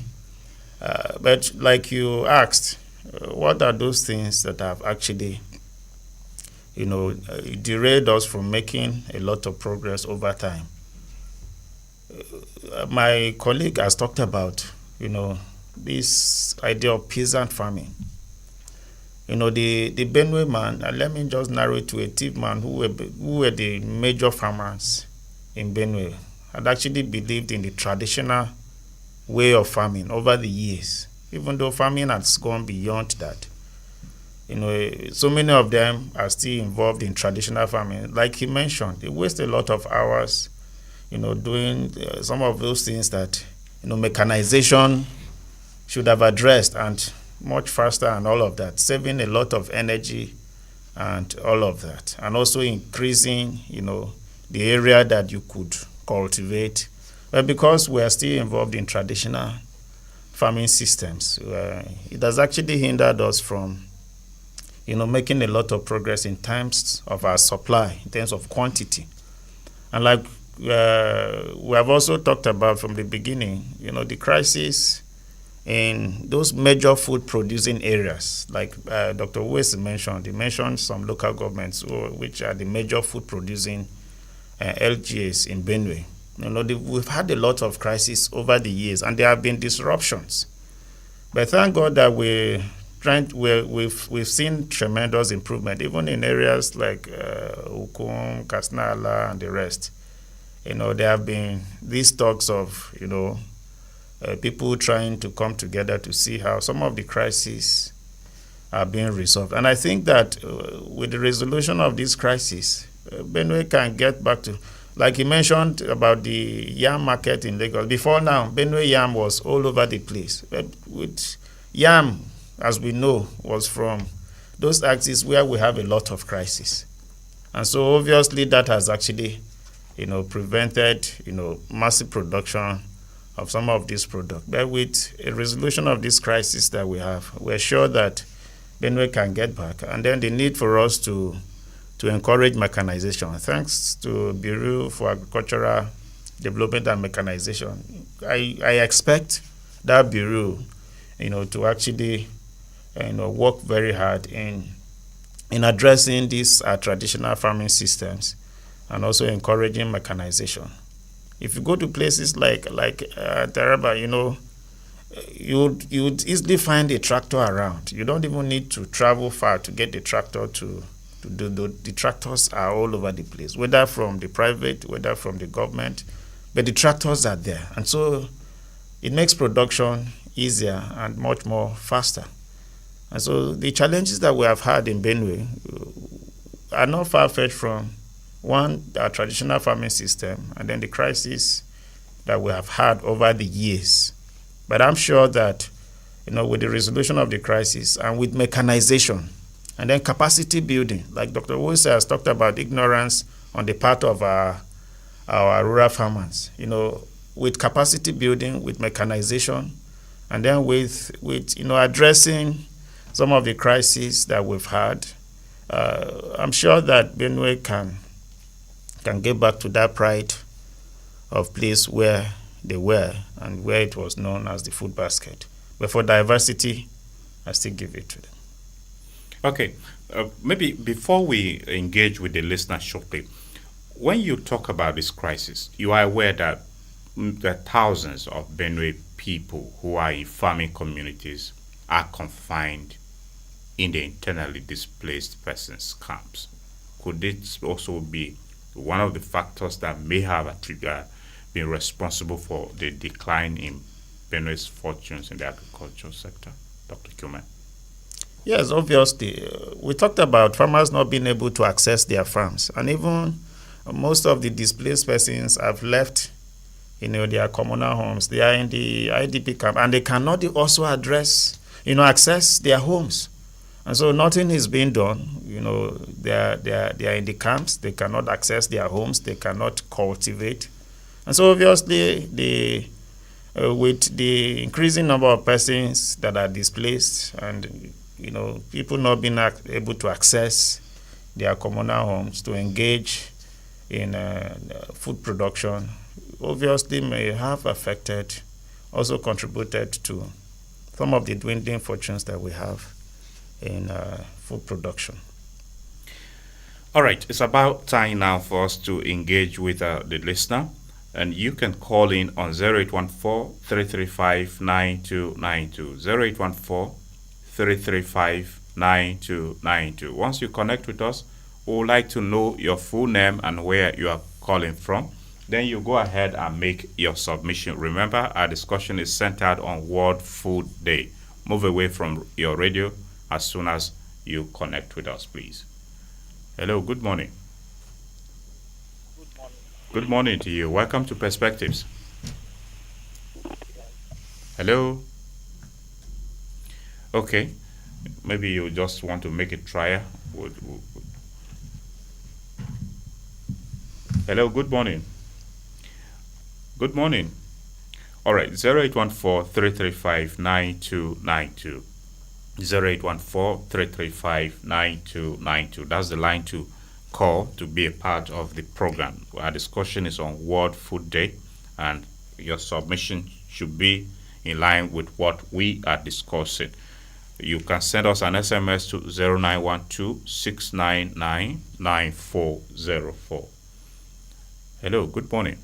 But like you asked, what are those things that have actually, derailed us from making a lot of progress over time? My colleague has talked about, this idea of peasant farming. The Benue man, let me just narrow it to a tip man who were the major farmers in Benue, had actually believed in the traditional way of farming over the years, even though farming has gone beyond that. So many of them are still involved in traditional farming. Like he mentioned, they waste a lot of hours, doing some of those things that, mechanization should have addressed, and much faster and all of that, saving a lot of energy and all of that, and also increasing, the area that you could cultivate. But because we are still involved in traditional farming systems, it has actually hindered us from, making a lot of progress in terms of our supply, in terms of quantity. And like we have also talked about from the beginning, the crisis in those major food producing areas, like Dr. Wuese mentioned. He mentioned some local governments which are the major food producing LGAs in Benue. We've had a lot of crises over the years, and there have been disruptions. But thank God that we've seen tremendous improvement, even in areas like Ukum, Kasnala, and the rest. There have been these talks of, people trying to come together to see how some of the crises are being resolved. And I think that with the resolution of this crisis, Benue can get back to, like he mentioned about the yam market in Lagos. Before now, Benue yam was all over the place. But with yam, as we know, was from those axes where we have a lot of crisis. And so obviously that has actually, prevented, massive production of some of these products. But with a resolution of this crisis that we have, we're sure that Benue can get back. And then the need for us to encourage mechanization. Thanks to Bureau for Agricultural Development and Mechanization, I expect that Bureau, to actually, work very hard in addressing these traditional farming systems and also encouraging mechanization. If you go to places like Taraba, you'd easily find a tractor around. You don't even need to travel far to get the tractor to do. The tractors are all over the place, whether from the private, whether from the government, but the tractors are there. And so it makes production easier and much more faster. And so the challenges that we have had in Benue are not far-fetched from, one, our traditional farming system, and then the crisis that we have had over the years. But I'm sure that, with the resolution of the crisis and with mechanization and then capacity building, like Dr. Wuese has talked about ignorance on the part of our rural farmers, with capacity building, with mechanization, and then with addressing some of the crises that we've had, I'm sure that Benue can get back to that pride of place where they were and where it was known as the food basket. But for diversity, I still give it to them. Okay, maybe before we engage with the listener shortly, when you talk about this crisis, you are aware that there are thousands of Benue people who are in farming communities are confined in the internally displaced persons camps. Could this also be one of the factors that may have been responsible for the decline in Benue's fortunes in the agricultural sector? Dr. Ikyume? Yes, obviously. We talked about farmers not being able to access their farms, and even most of the displaced persons have left their communal homes. They are in the IDP camp, and they cannot also access their homes. And so nothing is being done. They are in the camps. They cannot access their homes. They cannot cultivate. And so obviously, with the increasing number of persons that are displaced and, people not being able to access their communal homes to engage in food production, obviously may have also contributed to some of the dwindling fortunes that we have in food production. All right, it's about time now for us to engage with the listener, and you can call in on 0814-335-9292, 0814-335-9292. Once you connect with us, we would like to know your full name and where you are calling from. Then you go ahead and make your submission. Remember, our discussion is centered on World Food Day. Move away from your radio as soon as you connect with us, please. Hello, good morning. Good morning. Good morning to you. Welcome to Perspectives. Hello. Okay, maybe you just want to make a trial. Hello, good morning. Good morning. All right, 0814-335-9292. 0814-335-9292. That's the line to call to be a part of the program. Our discussion is on World Food Day, and your submission should be in line with what we are discussing. You can send us an SMS to 0912-699-9404. Hello, good morning.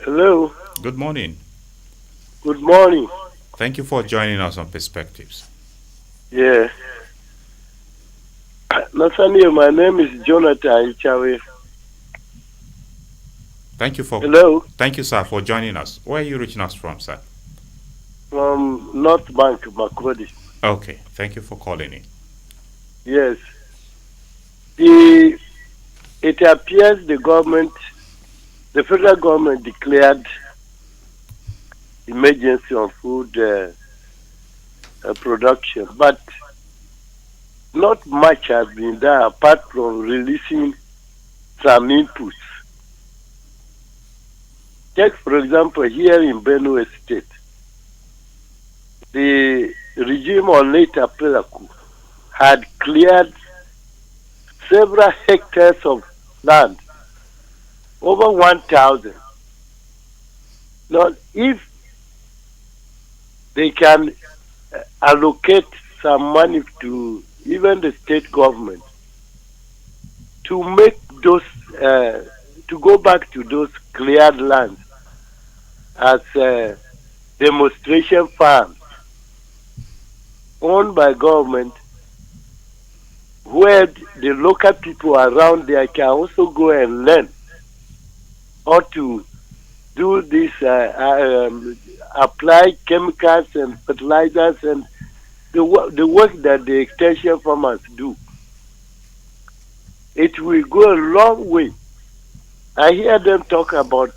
Hello. Good morning. Good morning. Thank you for joining us on Perspectives. Yeah. Nathaniel, my name is Jonathan Ikyume. Thank you Thank you, sir, for joining us. Where are you reaching us from, sir? From North Bank, Makurdi. Okay, thank you for calling in. Yes. It appears the federal government declared emergency on food production, but not much has been done apart from releasing some inputs. Take, for example, here in Benue State, the regime on late Apelaku had cleared several hectares of land, over 1,000. Now, if they can allocate some money to even the state government to make those, to go back to those cleared lands as demonstration farms owned by government, where the local people around there can also go and learn how to do this, apply chemicals and fertilizers and the work that the extension farmers do. It will go a long way. I hear them talk about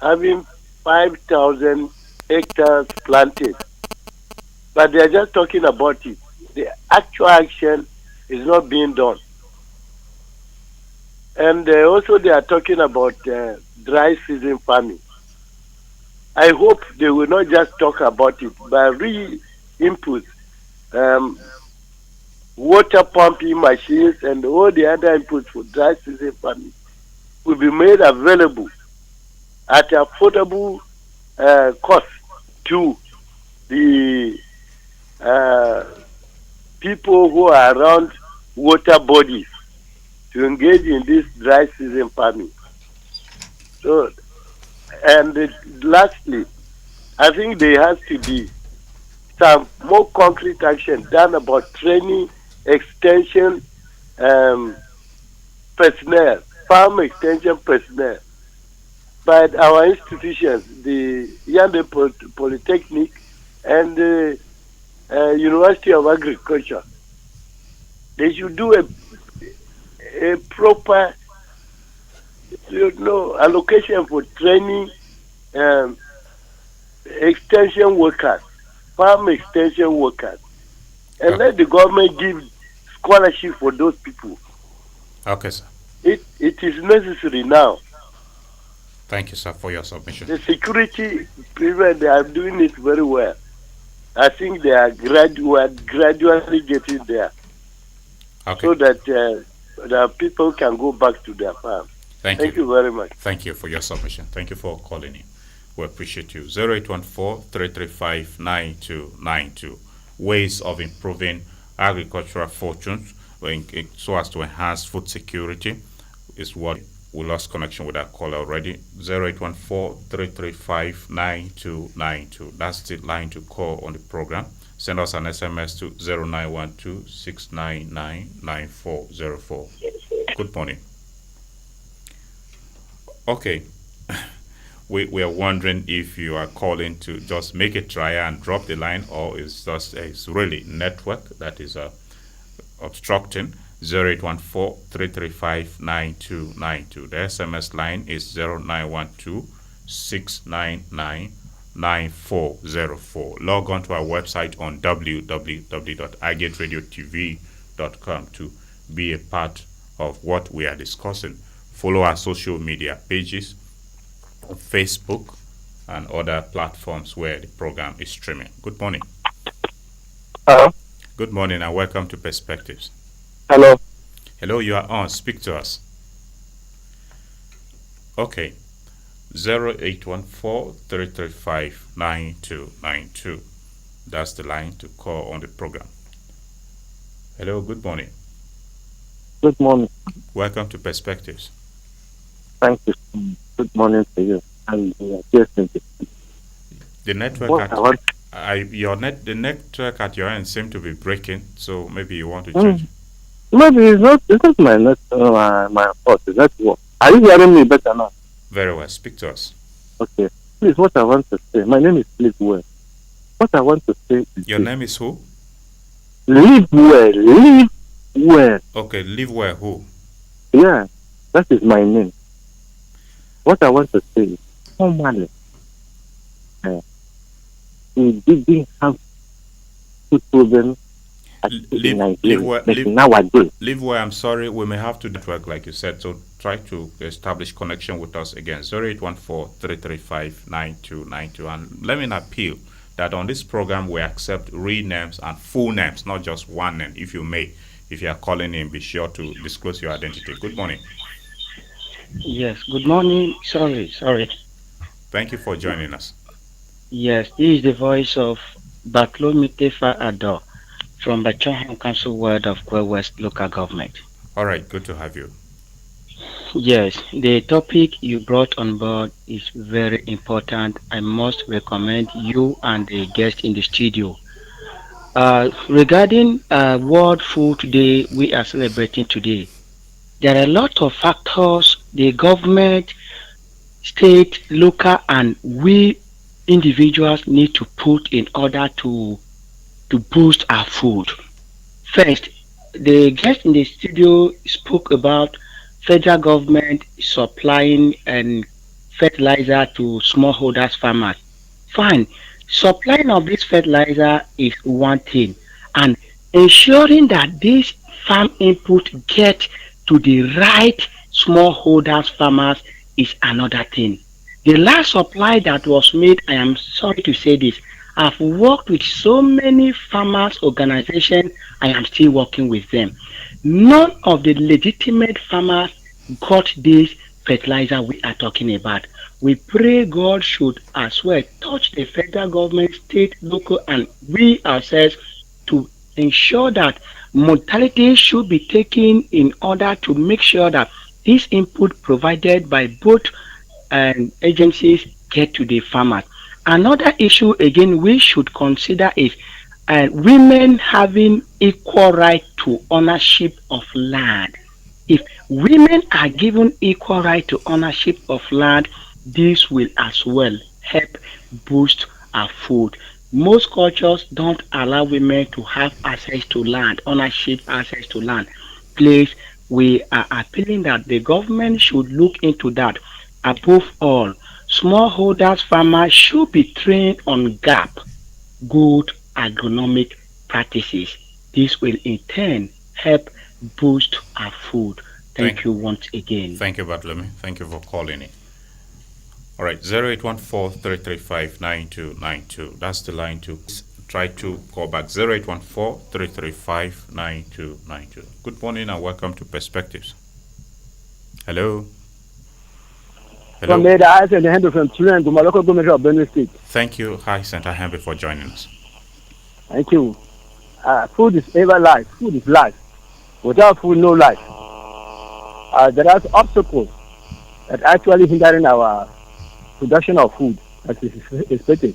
having 5,000 hectares planted, but they are just talking about it. The actual action is not being done. And also they are talking about dry season farming. I hope they will not just talk about it, but re-input water pumping machines and all the other inputs for dry season farming will be made available at affordable cost to the people who are around water bodies to engage in this dry season farming. So, and lastly, I think there has to be some more concrete action done about training, extension personnel, farm extension personnel by our institutions, the Yande Polytechnic and the University of Agriculture. They should do a proper allocation for training extension workers, farm extension workers, and let the government give scholarship for those people. Okay, sir. It is necessary now. Thank you, sir, for your submission. The security people, they are doing it very well. I think they are gradually getting there. Okay. So that the people can go back to their farm. Thank you very much. Thank you for your submission. Thank you for calling in. We appreciate you. 0814-335-9292. Ways of improving agricultural fortunes so as to enhance food security is what we lost connection with that caller already. 0814-335-9292. That's the line to call on the program. Send us an SMS to 0912-699-9404. Good morning. Okay. We are wondering if you are calling to just make it try and drop the line, or it's really network that is obstructing. 0814-335-9292. The SMS line is 0912-699-9404. Log on to our website on www.agetradiotv.com to be a part of what we are discussing. Follow our social media pages, Facebook, and other platforms where the program is streaming. Good morning. Hello. Good morning and welcome to Perspectives. Hello. Hello, you are on. Speak to us. Okay. 0814-335-9292. That's the line to call on the program. Hello, good morning. Good morning. Welcome to Perspectives. Thank you. Good morning to you. And the network the network at your end seems to be breaking, so maybe you want to change. Maybe it's not my my fault. It's not what. Are you hearing me better now? Very well. Speak to us. Okay. Please, what I want to say. My name is Live Well. What I want to say is your name is who? Live Well. Live Well. Okay, Live Well who? Yeah, that is my name. What I want to say is, normally, we didn't have food problem nowadays. Live Well, I'm sorry, we may have to network like you said, so try to establish connection with us again. 0814-335-9292. And let me appeal that on this program we accept real names and full names, not just one name, if you may. If you are calling in, be sure to disclose your identity. Good morning. Yes, good morning. Sorry. Thank you for joining us. Yes, this is the voice of Bartholomew Tefa Ador from Bachaham Council Ward of Kwe West Local Government. All right, good to have you. Yes, the topic you brought on board is very important. I must recommend you and the guest in the studio. Regarding World Food Day we are celebrating today, there are a lot of factors the government, state, local, and we individuals need to put in order to boost our food. First, the guest in the studio spoke about federal government supplying and fertilizer to smallholders farmers. Fine, supplying of this fertilizer is one thing, and ensuring that this farm input get to the right smallholders farmers is another thing. The last supply that was made, I am sorry to say this, I've worked with so many farmers organizations. I am still working with them. None of the legitimate farmers got this fertilizer we are talking about. We pray God should as well touch the federal government, state, local, and we ourselves to ensure that mortality should be taken in order to make sure that this input provided by both agencies get to the farmers. Another issue again we should consider is women having equal right to ownership of land. If women are given equal right to ownership of land, this will as well help boost our food. Most cultures don't allow women to have access to land, ownership access to land. Please, we are appealing that the government should look into that. Above all, smallholders farmers should be trained on GAP, good agronomic practices. This will in turn help boost our food. Thank you once again. Thank you, Bartlemy. Thank you for calling in. All right, 0814-335-9292. That's the line to try to call back. 0814-335-9292. Good morning and welcome to Perspectives. Hello. Hello. From there, I send a hand from Children to my local government of Benue State. Thank you, Hi Senator Henry, for joining us. Thank you. Food is ever life. Food is life. Without food, no life. There are obstacles that actually hindering our production of food as is expected.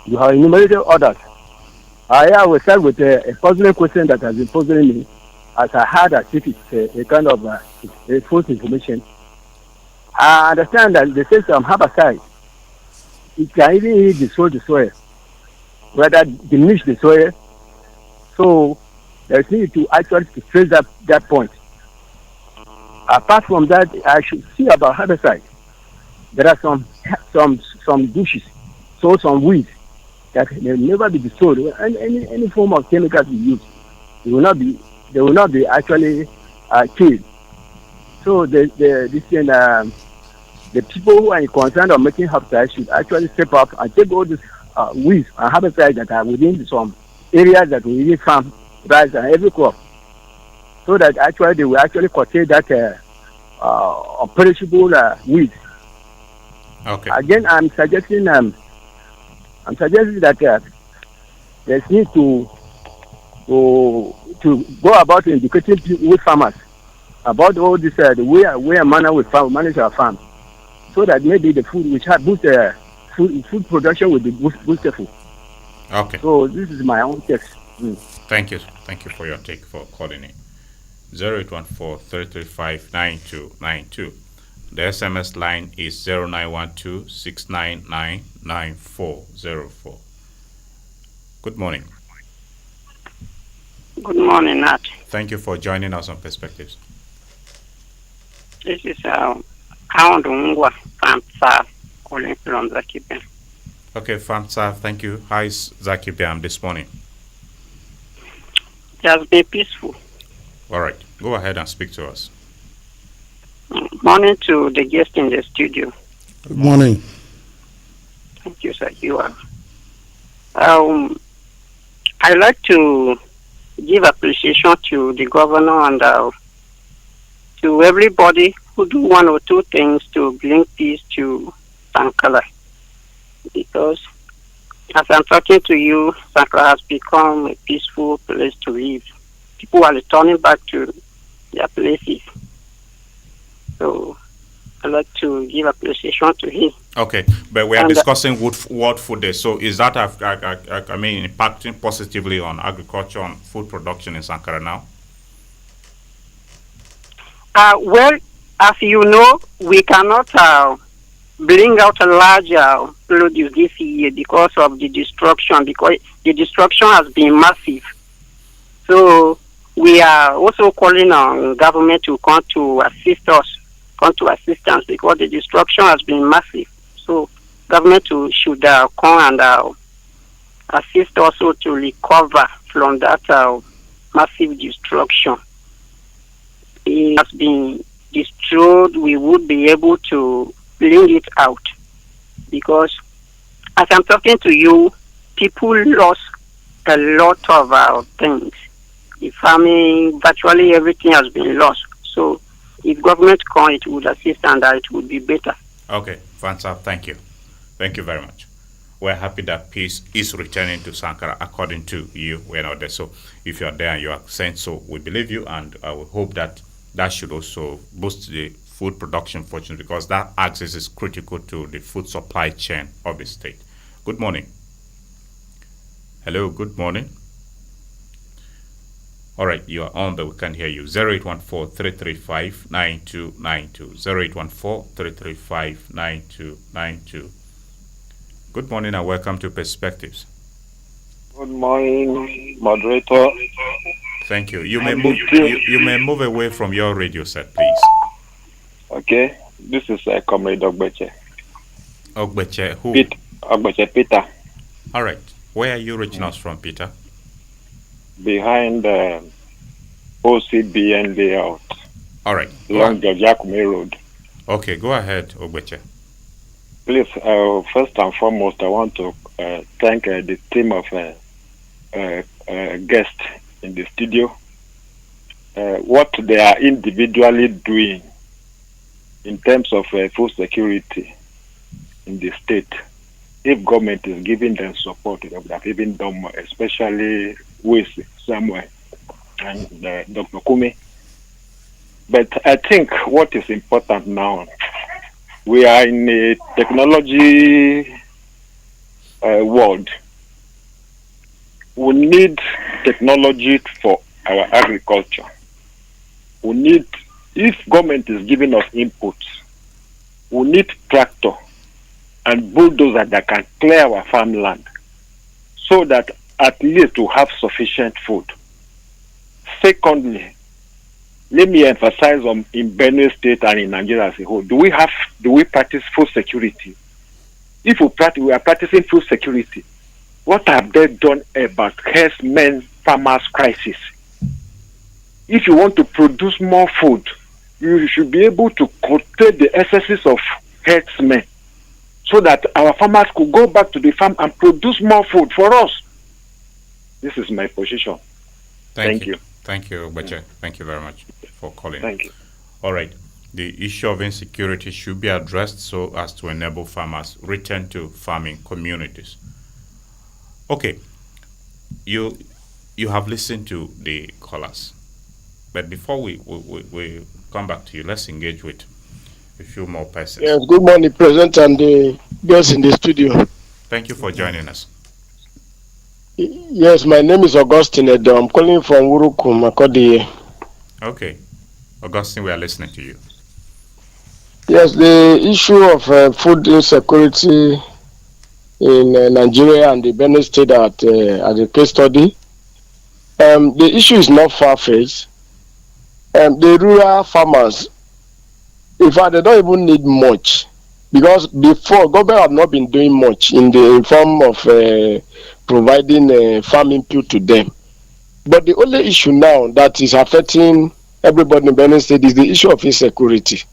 You have enumerated others. I will start with a puzzling question that has been puzzling me, as I had as if it's a kind of a false information. I understand that they say some herbicide, it can even destroy the soil, rather diminish the soil. So there's need to actually trace that point. Apart from that, I should see about herbicide. There are some bushes, so some weeds that will never be destroyed. Any form of chemicals we use, they will not be actually killed. So the people who are concerned of making herbicide should actually step up and take all these weeds and herbicides that are within some areas that we really farm rice and every crop, so that actually they will actually curtail that perishable weeds. Okay. Again, I'm suggesting that there's need to go about educating with farmers about all this the way and manner we manage our farm, so that maybe the food which have boost food production will be boostful. Okay. So this is my own text. Thank you for your take, for calling in. 0814-335-9292. The SMS line is 0912-699-9404. Good morning. Good morning, Nat. Thank you for joining us on Perspectives. This is Nongu, Farm Staff, calling from Zakibiam. Okay, Farm Staff, thank you. How is Zakibiam this morning? It has been peaceful. All right, go ahead and speak to us. Morning to the guest in the studio. Good morning. Thank you, sir. You are. I'd like to give appreciation to the governor and to everybody who do one or two things to bring peace to Sankala. Because as I'm talking to you, Sankala has become a peaceful place to live. People are returning back to their places. So I'd like to give appreciation to him. Okay, but we are discussing World Food Day. So is that, impacting positively on agriculture and food production in Sankara now? Well, as you know, we cannot bring out a larger produce this year because of the destruction, because the destruction has been massive. So we are also calling on government to come to assist us, come to assistance, because the destruction has been massive. So government should come and assist also to recover from that massive destruction. It has been destroyed. We would be able to bring it out, because as I'm talking to you, people lost a lot of things. The farming, virtually everything has been lost. So if government come, it would assist and it would be better. Okay, Fansa, thank you. Thank you very much. We're happy that peace is returning to Sankara according to you. We're not there. So if you're there and you are saying so, we believe you, and I will hope that that should also boost the food production fortune, because that access is critical to the food supply chain of the state. Good morning. Hello, good morning. All right, you are on, but we can hear you. 0814-335-9292. 0814-335-9292. Good morning and welcome to Perspectives. Good morning, moderator. Thank you. You may move away from your radio set, please. Okay, this is Comrade Ogbeche. Ogbeche, who? Ogbeche Peter. All right. Where are you reaching us from, Peter? Behind the OCBN layout. All right. Along the Ikyume Road. Okay, go ahead, Ogbeche. Please, first and foremost, I want to thank the team of guests in the studio. What they are individually doing in terms of food security in the state. If government is giving them support, they would have even done more, especially Wuese, somewhere, and Dr. Kume. But I think what is important now, we are in a technology world. We need technology for our agriculture. We need, if government is giving us inputs, we need tractor and bulldozer that can clear our farmland so that at least we have sufficient food. Secondly, let me emphasize on in Benue State and in Nigeria as a whole, do we practice food security? If we are practicing food security, what have they done about herdsmen farmers crisis? If you want to produce more food, you should be able to curtail the excesses of herdsmen so that our farmers could go back to the farm and produce more food for us. This is my position. Thank you. Thank you, Bache. Thank you very much for calling. Thank you. All right. The issue of insecurity should be addressed so as to enable farmers return to farming communities. Okay. You have listened to the callers. But before we come back to you, let's engage with a few more persons. Yes, good morning, President and the girls in the studio. Thank you for joining us. Yes, my name is Augustine Edo. I'm calling from Uruku, Makurdi. Okay. Augustine, we are listening to you. Yes, the issue of food insecurity in Nigeria and the Benue State at the case study, the issue is not far-fetched. The rural farmers, in fact, they don't even need much, because before, government have not been doing much in the form of providing farm input to them. But the only issue now that is affecting everybody in Benue State is the issue of insecurity.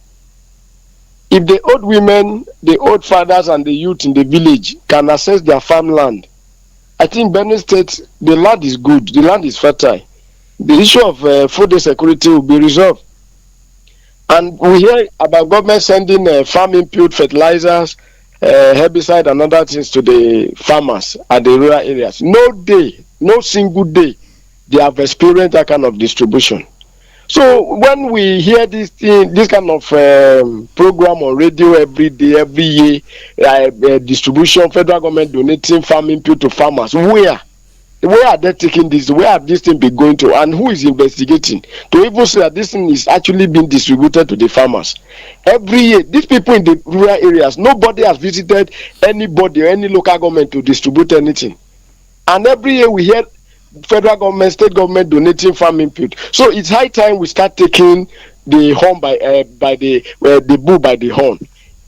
If the old women, the old fathers, and the youth in the village can access their farmland, I think Benue State, the land is good, the land is fertile. The issue of food insecurity will be resolved. And we hear about government sending farm input, fertilizers, herbicide, and other things to the farmers at the rural areas. No day, no single day, they have experienced that kind of distribution. So when we hear this thing, this kind of program on radio every day, every year, distribution, federal government donating farm input to farmers, where are they taking this? Where have this thing been going to? And who is investigating to even say that this thing is actually being distributed to the farmers? Every year, these people in the rural areas, nobody has visited anybody or any local government to distribute anything. And every year we hear federal government, state government donating farm input. So it's high time we start taking the horn by the bull by the horn.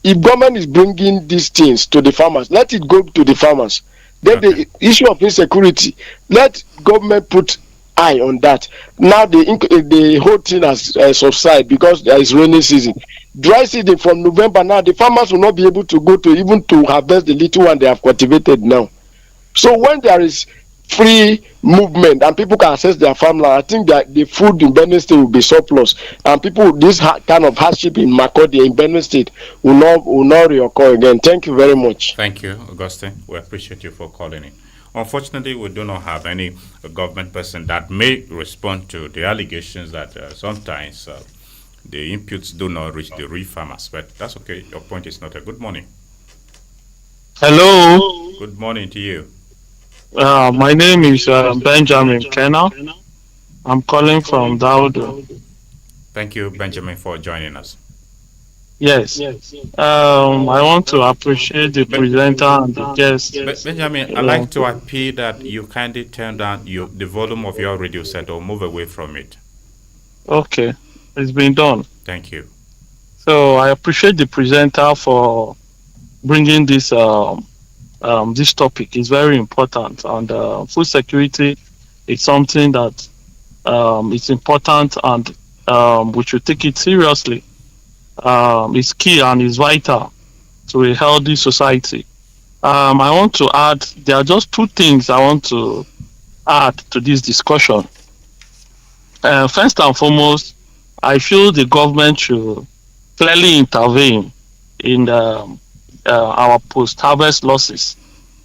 If government is bringing these things to the farmers, let it go to the farmers. Then the issue of insecurity, let government put eye on that. Now the whole thing has subsided because there is rainy season. Dry season from November now, the farmers will not be able to go to even to harvest the little one they have cultivated now. So when there is free movement and people can access their farmland, I think that the food in Benue State will be surplus, and people this kind of hardship in Makurdi in Benue State will not reoccur again. Thank you very much. Thank you, Augustine. We appreciate you for calling in. Unfortunately, we do not have any government person that may respond to the allegations that sometimes the inputs do not reach the real farmers. But that's okay. Your point is noted. Good morning. Hello. Good morning to you. My name is Benjamin Kenna. I'm calling from Daudu. Thank you, Benjamin, for joining us. Yes. I want to appreciate the presenter and the guest. Benjamin, I'd like to appeal that you kindly turn down the volume of your radio set or move away from it. Okay. It's been done. Thank you. So I appreciate the presenter for bringing this this topic. Is very important, and food security is something that is important, and we should take it seriously. It's key and is vital to a healthy society. I want to add, there are just two things I want to add to this discussion. First and foremost, I feel the government should clearly intervene in our post-harvest losses.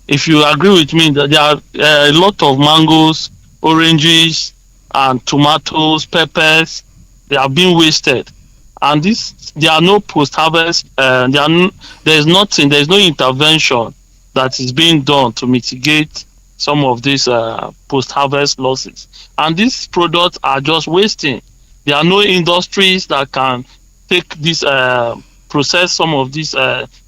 If you agree with me that there are a lot of mangoes, oranges, and tomatoes, peppers, they are being wasted. And there are no post-harvest, there's no intervention that is being done to mitigate some of these post-harvest losses. And these products are just wasting. There are no industries that can take this, process some of these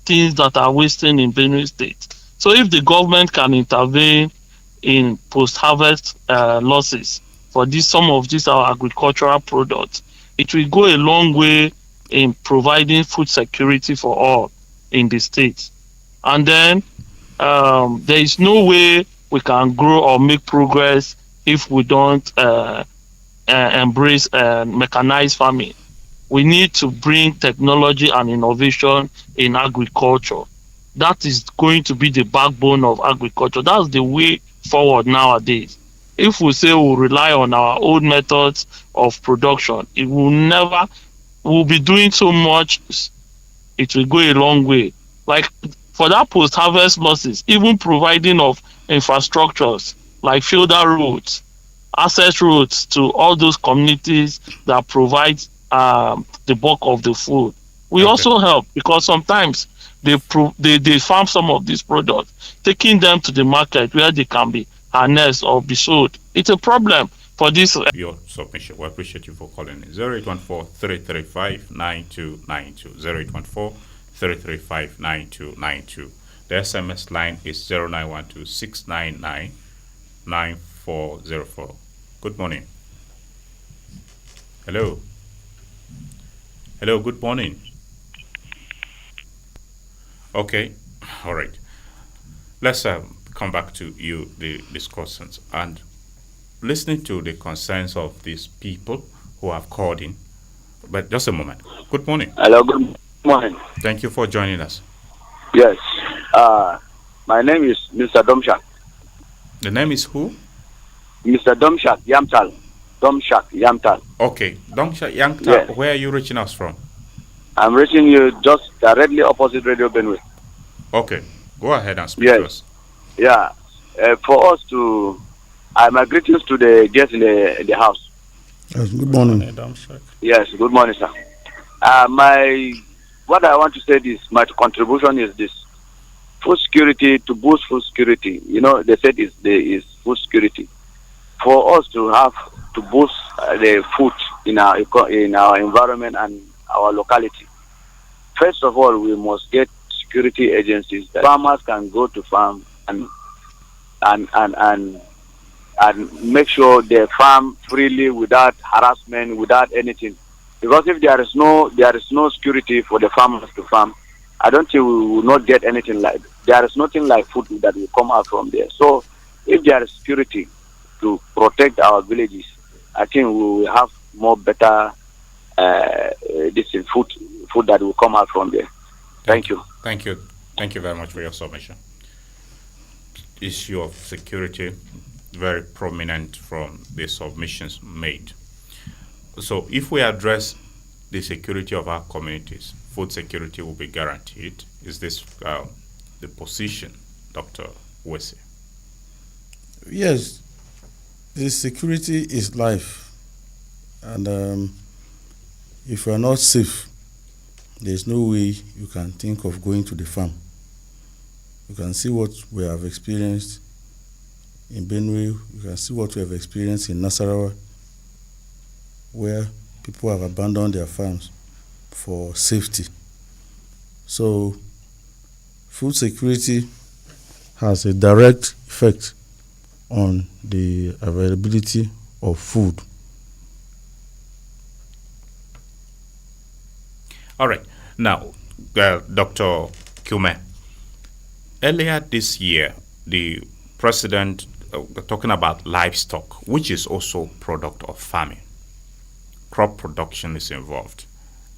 things that are wasting in Benue State. So if the government can intervene in post-harvest losses for some of these our agricultural products, it will go a long way in providing food security for all in the state. And then there is no way we can grow or make progress if we don't embrace mechanized farming. We need to bring technology and innovation in agriculture. That is going to be the backbone of agriculture. That's the way forward nowadays. If we say we'll rely on our old methods of production, it will never, we'll be doing so much, it will go a long way. Like for that post-harvest losses, even providing of infrastructures like filter roads, access roads to all those communities that provide the bulk of the food. We also help because sometimes they farm some of these products, taking them to the market where they can be harnessed or be sold. It's a problem for this. Your submission. We appreciate you for calling in. 0814-335-9292. 0814-335-9292. The SMS line is 0912-699-9404. Good morning. Hello. Hello, good morning. Okay, all right. Let's come back to you, the discussants, and listening to the concerns of these people who have called in. But just a moment. Good morning. Hello, good morning. Thank you for joining us. Yes. My name is Mr. Domshak. The name is who? Mr. Domshak Yamtal. Domshak Yamtal. Okay, Domshak Yamtal. Yes. Where are you reaching us from? I'm reaching you just directly opposite Radio Benue. Okay, go ahead and speak to us. Yeah. For us to, my greetings to the guests in the house. Yes, good morning. Yes, good morning, sir. What I want to say is my contribution is this: food security, to boost food security. They said is food security for us to have to boost the food in our environment and our locality. First of all, we must get security agencies that farmers can go to farm and make sure they farm freely without harassment, without anything. Because if there is no security for the farmers to farm, I don't think we will not get anything there is nothing like food that will come out from there. So if there is security to protect our villages, I think we will have more better food that will come out from there. Thank you. Thank you. Thank you very much for your submission. Issue of security, very prominent from the submissions made. So if we address the security of our communities, food security will be guaranteed. Is this the position, Dr. Wuese? Yes, the security is life. And if you are not safe, there's no way you can think of going to the farm. You can see what we have experienced in Benue, you can see what we have experienced in Nasarawa, where people have abandoned their farms for safety. So, food security has a direct effect on the availability of food. All right. Now, Dr. Ikyume, earlier this year, the president talking about livestock, which is also product of farming. Crop production is involved.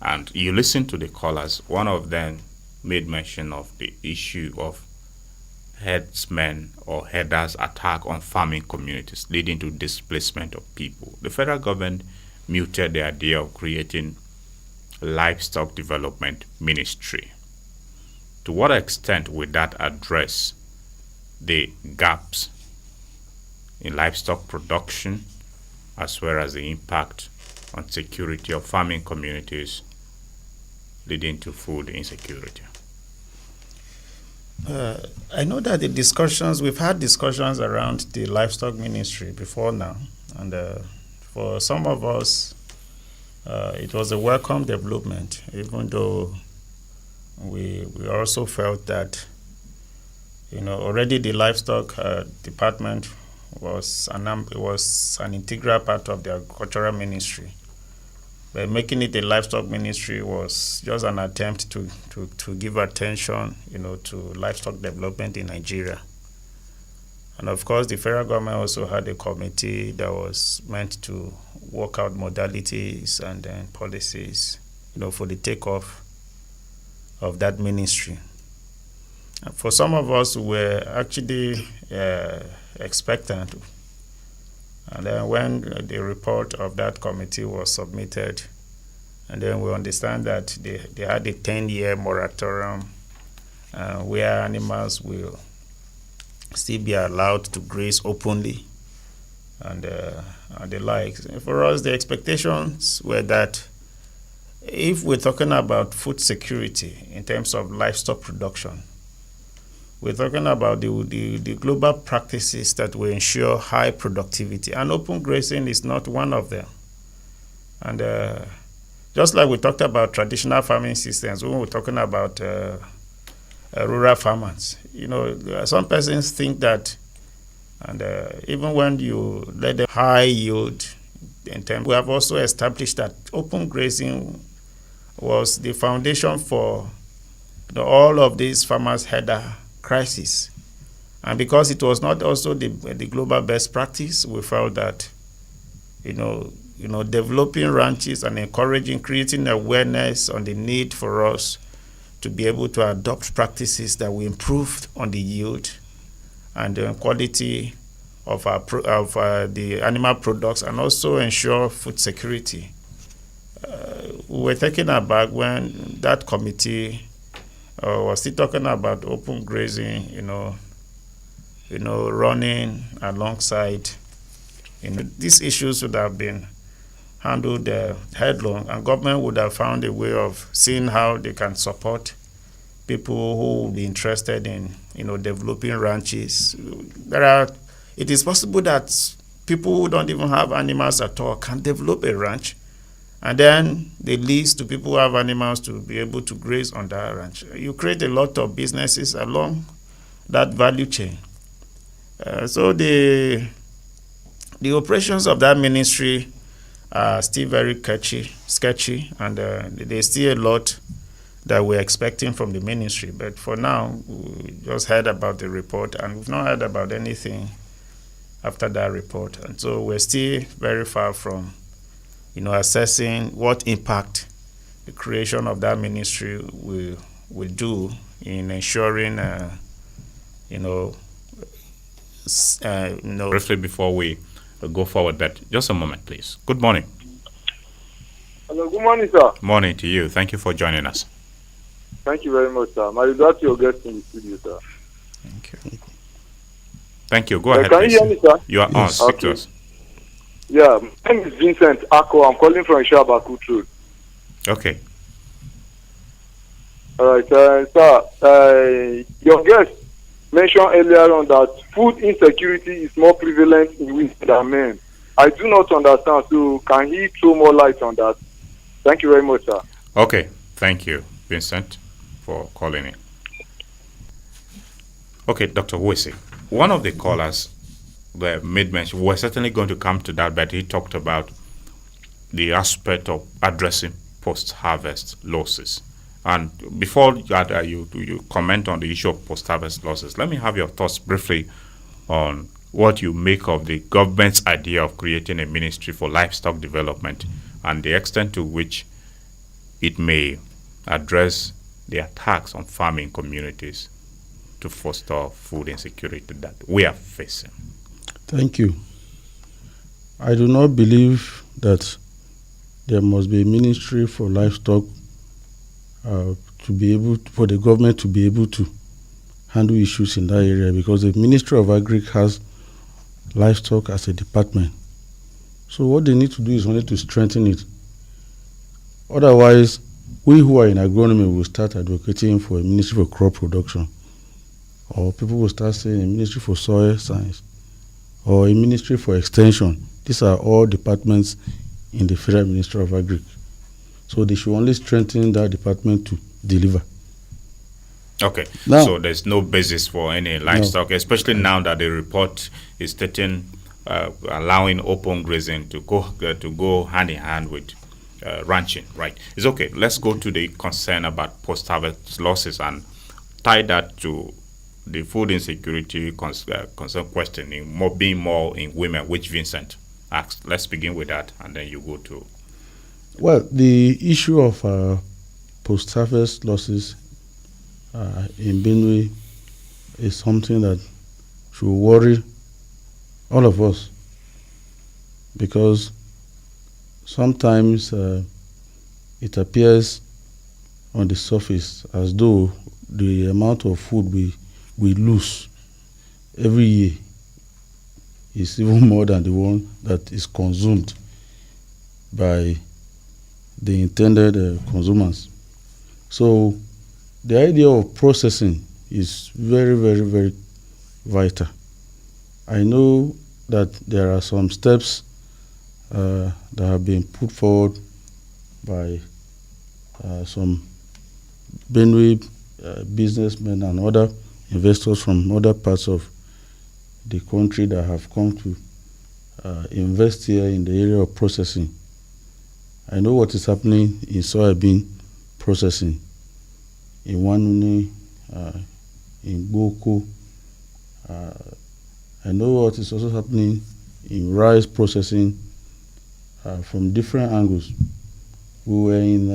And you listen to the callers, one of them made mention of the issue of herdsmen or herders' attack on farming communities, leading to displacement of people. The federal government muted the idea of creating a livestock development ministry. To what extent would that address the gaps in livestock production, as well as the impact on security of farming communities, leading to food insecurity? I know that we've had discussions around the livestock ministry before now, and for some of us, it was a welcome development, even though we also felt that, already the livestock department was an integral part of the agricultural ministry. But making it a livestock ministry was just an attempt to give attention, to livestock development in Nigeria. And of course, the federal government also had a committee that was meant to work out modalities and then policies, for the takeoff of that ministry. And for some of us, we were actually expectant. And then when the report of that committee was submitted, and then we understand that they had a 10-year moratorium where animals will still be allowed to graze openly and the likes. For us, the expectations were that if we're talking about food security in terms of livestock production, we're talking about the global practices that will ensure high productivity, and open grazing is not one of them. And just like we talked about traditional farming systems, when we're talking about rural farmers, some persons think that, and even when you let them high yield, we have also established that open grazing was the foundation for all of these farmers' header crisis. And because it was not also the global best practice, we felt that, developing ranches and creating awareness on the need for us to be able to adopt practices that will improve on the yield and the quality of the animal products, and also ensure food security. We were taken aback when that committee was still talking about open grazing, running alongside. These issues would have been handled headlong, and government would have found a way of seeing how they can support people who will be interested in, developing ranches. It is possible that people who don't even have animals at all can develop a ranch, and then they lease to people who have animals to be able to graze on that ranch. You create a lot of businesses along that value chain. So the operations of that ministry are still very sketchy, and there's still a lot that we're expecting from the ministry. But for now, we just heard about the report, and we've not heard about anything after that report. And so we're still very far from, assessing what impact the creation of that ministry will do in ensuring, Briefly before we go forward, but just a moment, please. Good morning. Hello, good morning, sir. Morning to you. Thank you for joining us. Thank you very much, sir. My regards to your guest in the studio, sir. Thank you. Thank you. Go ahead, can please. You hear me, sir? You are on. Speak to us. Yeah, my name is Vincent Ako. I'm calling from Shabaku Road. Okay. All right, sir. Your guest mentioned earlier on that food insecurity is more prevalent in women than men. I do not understand, so can he throw more light on that? Thank you very much, sir. Okay, thank you, Vincent, for calling in. Okay, Dr. Wuese, one of the callers that made mention, we're certainly going to come to that, but he talked about the aspect of addressing post-harvest losses. And before that, you comment on the issue of post-harvest losses. Let me have your thoughts briefly on what you make of the government's idea of creating a ministry for livestock development and the extent to which it may address the attacks on farming communities to foster food insecurity that we are facing. Thank you. I do not believe that there must be a ministry for livestock for the government to be able to handle issues in that area, because the Ministry of Agri has livestock as a department. So what they need to do is only to strengthen it. Otherwise, we who are in agronomy will start advocating for a ministry for crop production, or people will start saying a ministry for soil science, or a ministry for extension. These are all departments in the Federal Ministry of Agri. So they should only strengthen that department to deliver. Okay, now, so there's no basis for any livestock, especially now that the report is stating allowing open grazing to go hand in hand with ranching, right? It's okay. Let's go to the concern about post-harvest losses and tie that to the food insecurity concern questioning, being more in women, which Vincent asked. Let's begin with that, and then you go to. Well, the issue of post-harvest losses in Benue is something that should worry all of us, because sometimes it appears on the surface as though the amount of food we lose every year is even more than the one that is consumed by the intended consumers. So the idea of processing is very, very, very vital. I know that there are some steps that have been put forward by some Benue businessmen and other investors from other parts of the country that have come to invest here in the area of processing. I know what is happening in soybean processing, in Wanuni, in Boko. I know what is also happening in rice processing from different angles. We were in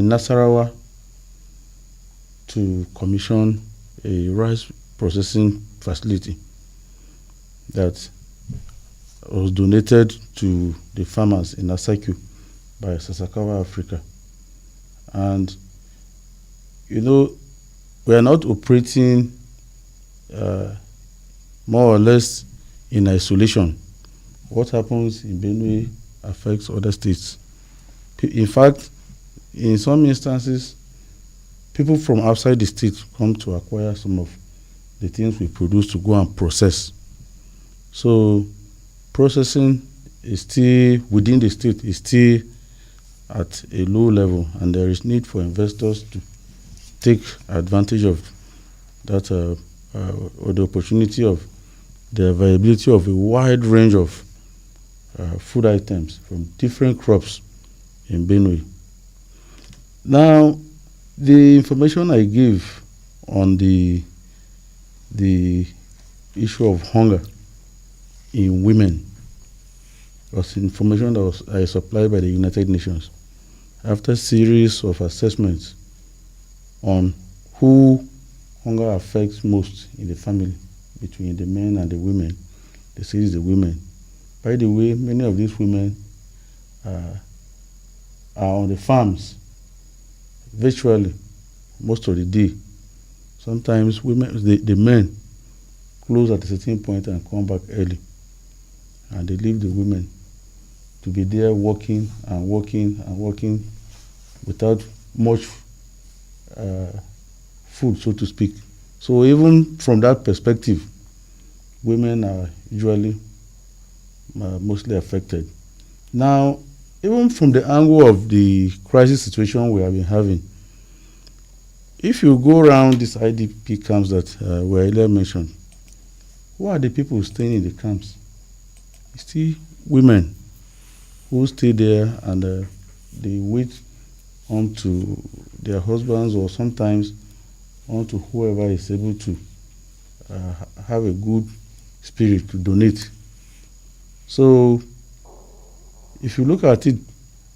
Nasarawa to commission a rice processing facility that was donated to the farmers in Asakyu by Sasakawa Africa. And, we are not operating more or less in isolation. what happens in Benue affects other states. In fact, in some instances, people from outside the state come to acquire some of the things we produce to go and process. So processing is still within the state, is still at a low level, and there is need for investors to take advantage of that or the opportunity of the availability of a wide range of food items from different crops in Benue. Now, the information I give on the issue of hunger in women was information that was supplied by the United Nations after a series of assessments on who hunger affects most in the family between the men and the women. They say it's the women. By the way, many of these women are on the farms virtually most of the day. Sometimes the men close at a certain point and come back early, and they leave the women to be there working and working and working without much food, so to speak. So even from that perspective, women are usually mostly affected. Now, even from the angle of the crisis situation we have been having, if you go around these IDP camps that were earlier mentioned, who are the people staying in the camps? It's still women who stay there, and they wait onto their husbands, or sometimes onto whoever is able to have a good spirit to donate. So if you look at it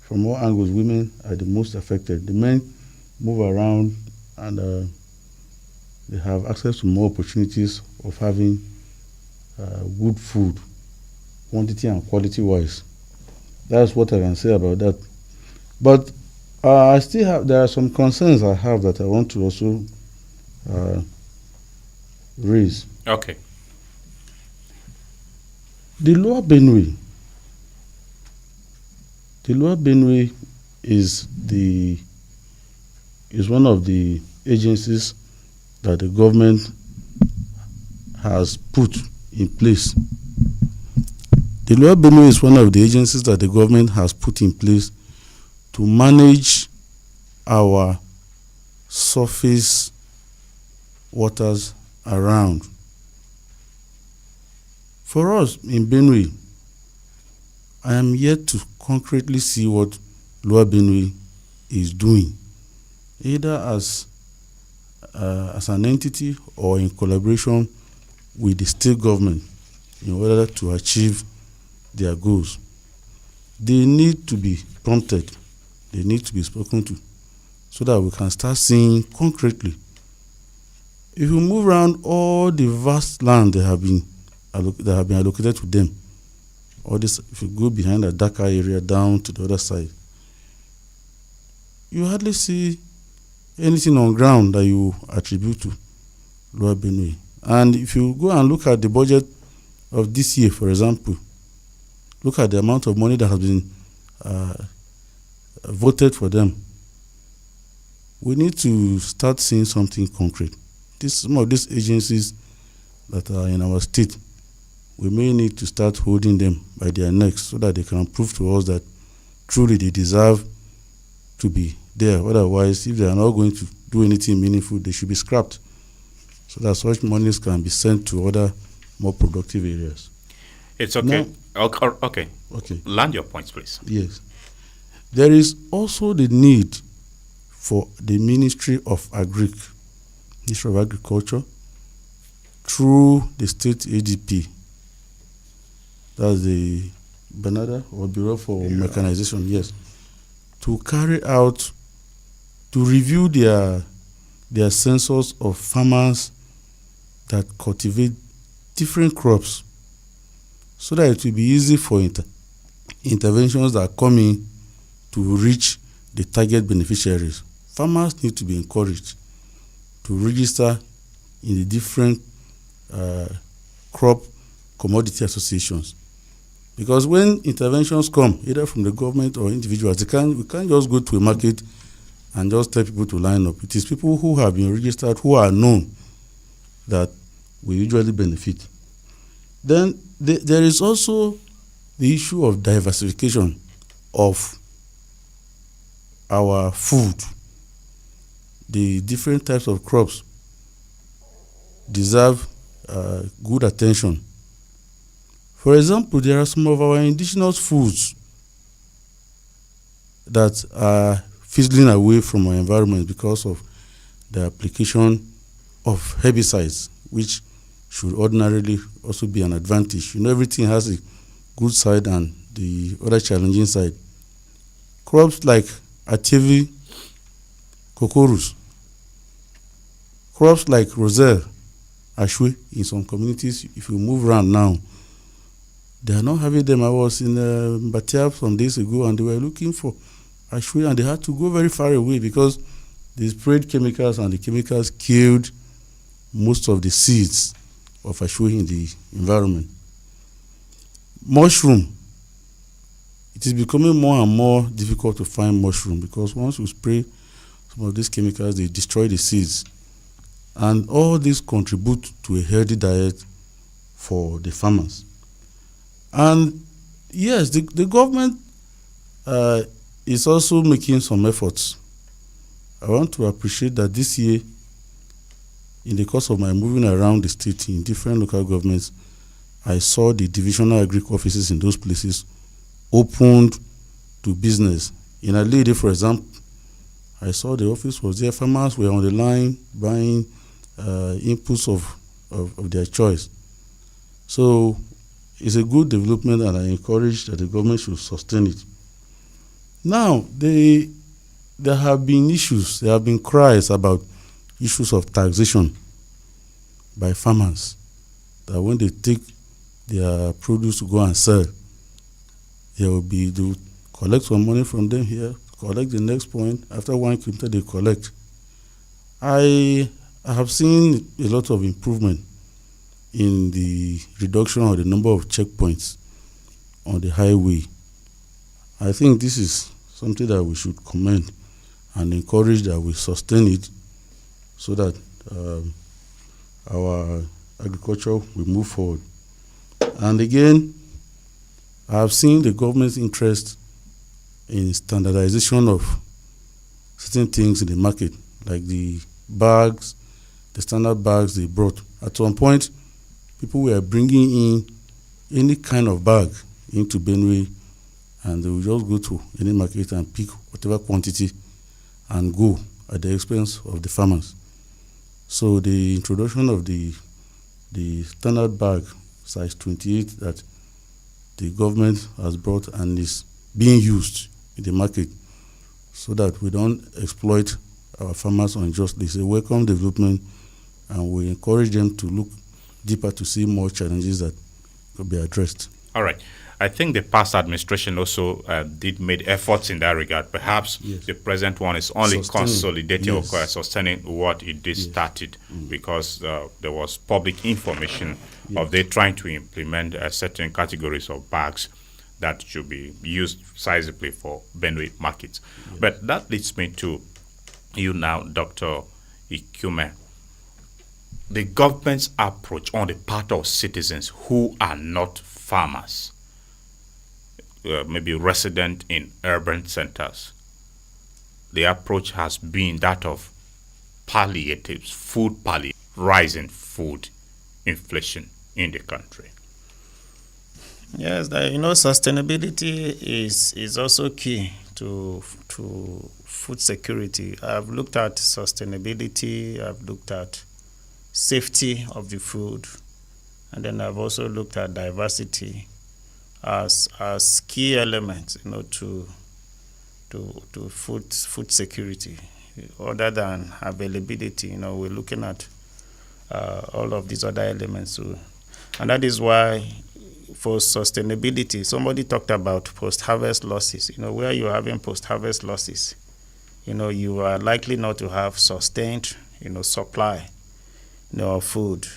from all angles, women are the most affected. The men move around, and they have access to more opportunities of having good food, quantity and quality wise. That's what I can say about that. But there are some concerns I have that I want to also raise. Okay. The Lower Benue is one of the agencies that the government has put in place. The Lower Benue is one of the agencies that the government has put in place to manage our surface waters around. For us in Benue, I am yet to concretely see what Lower Benue is doing, either as an entity or in collaboration with the state government in order to achieve their goals. They need to be prompted, they need to be spoken to, so that we can start seeing concretely. If you move around all the vast land that have been allocated to them, all this, if you go behind the Tarka area down to the other side, you hardly see anything on ground that you attribute to Lower Benue. And if you go and look at the budget of this year, for example, look at the amount of money that has been voted for them. We need to start seeing something concrete. Some of these agencies that are in our state, we may need to start holding them by their necks so that they can prove to us that truly they deserve to be there. Otherwise, if they are not going to do anything meaningful, they should be scrapped so that such monies can be sent to other more productive areas. It's okay. Now, okay. Land your points, please. Yes. There is also the need for the Ministry of Agriculture, through the state ADP, that's the Banada or Bureau for Mechanization, yes, to carry out, to review their census of farmers that cultivate different crops, so that it will be easy for interventions that come in to reach the target beneficiaries. Farmers need to be encouraged to register in the different crop commodity associations Because when interventions come, either from the government or individuals, we can't just go to a market and just tell people to line up. It is people who have been registered, who are known, that we usually benefit. Then there is also the issue of diversification of our food. The different types of crops deserve good attention. For example, there are some of our indigenous foods that are fizzling away from our environment because of the application of herbicides, which should ordinarily also be an advantage. Everything has a good side and the other challenging side. Crops like achevi, kokorus, crops like roselle, ashwe, in some communities, if you move around now, they are not having them. I was in Batia some days ago and they were looking for ashwe and they had to go very far away because they sprayed chemicals and the chemicals killed most of the seeds of ashwe in the environment. Mushroom. It is becoming more and more difficult to find mushroom because once you spray some of these chemicals, they destroy the seeds. And all this contribute to a healthy diet for the farmers. And yes, the government is also making some efforts. I want to appreciate that this year, in the course of my moving around the state in different local governments, I saw the divisional agric offices in those places opened to business. In Alede, for example, I saw the office was there. Farmers were on the line buying inputs of their choice. So it's a good development, and I encourage that the government should sustain it. Now, there have been issues, there have been cries about issues of taxation by farmers, that when they take their produce to go and sell, they will collect some money from them here, collect the next point. After 1 kilometer, they collect. I have seen a lot of improvement in the reduction of the number of checkpoints on the highway. I think this is something that we should commend and encourage that we sustain it so that our agriculture will move forward. And again, I have seen the government's interest in standardization of certain things in the market, like the bags, the standard bags they brought. At some point, people were bringing in any kind of bag into Benue, and they will just go to any market and pick whatever quantity and go at the expense of the farmers. So the introduction of the standard bag, size 28, that the government has brought and is being used in the market so that we don't exploit our farmers unjustly. It's a welcome development, and we encourage them to look deeper to see more challenges that could be addressed. All right. I think the past administration also did make efforts in that regard. Perhaps the present one is only consolidating or sustaining what it did started, because there was public information of they trying to implement certain categories of bags that should be used sizably for Benue markets. But that leads me to you now, Dr. Ikyume. The government's approach on the part of citizens who are not farmers, maybe resident in urban centers, the approach has been that of palliatives, food palliatives, rising food inflation in the country. Yes, sustainability is also key to food security. I've looked at sustainability, I've looked at safety of the food, and then I've also looked at diversity as key elements, to food security. Other than availability, we're looking at all of these other elements too. And that is why for sustainability, somebody talked about post-harvest losses. Where you're having post-harvest losses, you are likely not to have sustained, supply, of food.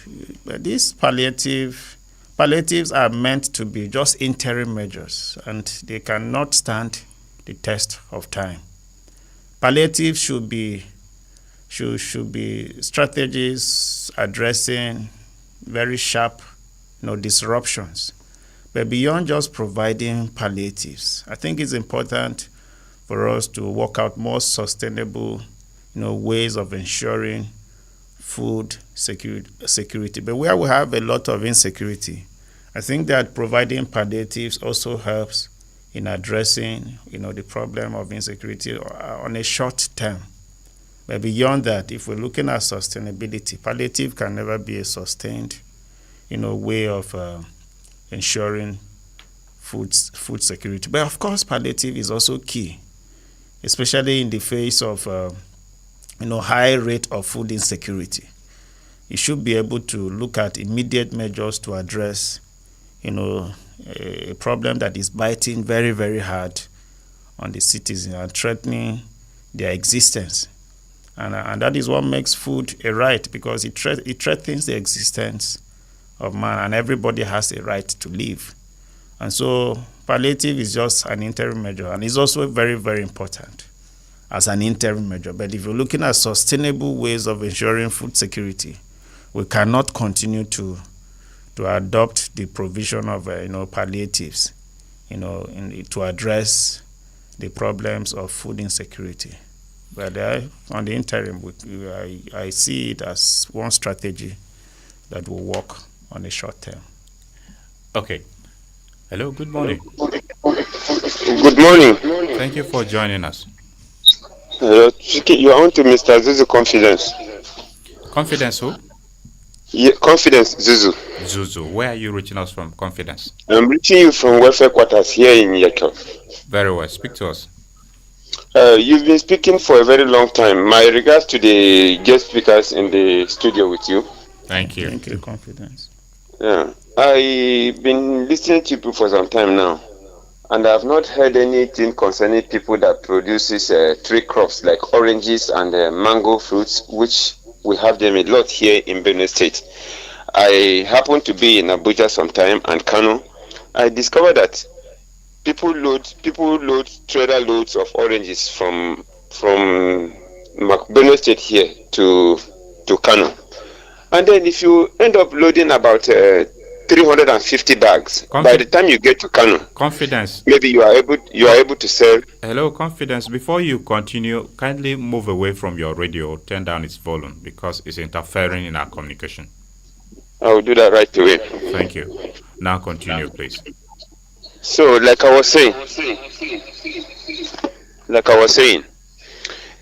But this palliative palliatives are meant to be just interim measures, and they cannot stand the test of time. Palliatives should be strategies addressing very sharp, disruptions. But beyond just providing palliatives, I think it's important for us to work out more sustainable, ways of ensuring food security. But where we have a lot of insecurity, I think that providing palliatives also helps in addressing, the problem of insecurity on a short term. But beyond that, if we're looking at sustainability, palliative can never be a sustained, way of ensuring food security. But of course, palliative is also key, especially in the face of high rate of food insecurity. You should be able to look at immediate measures to address, a problem that is biting very, very hard on the citizens and threatening their existence. And that is what makes food a right, because it threatens the existence of man, and everybody has a right to live. And so palliative is just an interim measure, and it's also very, very important as an interim measure. But if you're looking at sustainable ways of ensuring food security, we cannot continue to adopt the provision of palliatives, to address the problems of food insecurity. But on the interim, I see it as one strategy that will work on the short term. Okay. Hello, good morning. Good morning. Thank you for joining us. You are on to Mr. Zuzu Confidence. Confidence who? Yeah, Confidence Zuzu. Zuzu, where are you reaching us from, Confidence? I'm reaching you from welfare quarters here in Ikyume. Very well, speak to us. You've been speaking for a very long time. My regards to the guest speakers in the studio with you. Thank you. Thank you, Confidence. Yeah, I've been listening to you for some time now, and I've not heard anything concerning people that produces tree crops like oranges and mango fruits, which we have them a lot here in Benue State. I happened to be in Abuja sometime and Kano. I discovered that people load trailer loads of oranges from Benue State here to Kano, and then if you end up loading about 350 bags, by the time you get to Kano, Confidence, maybe you are able to sell. Hello, Confidence. Before you continue, kindly move away from your radio, turn down its volume, because it's interfering in our communication. I will do that right away. Thank you. Now continue, please. So, like I was saying,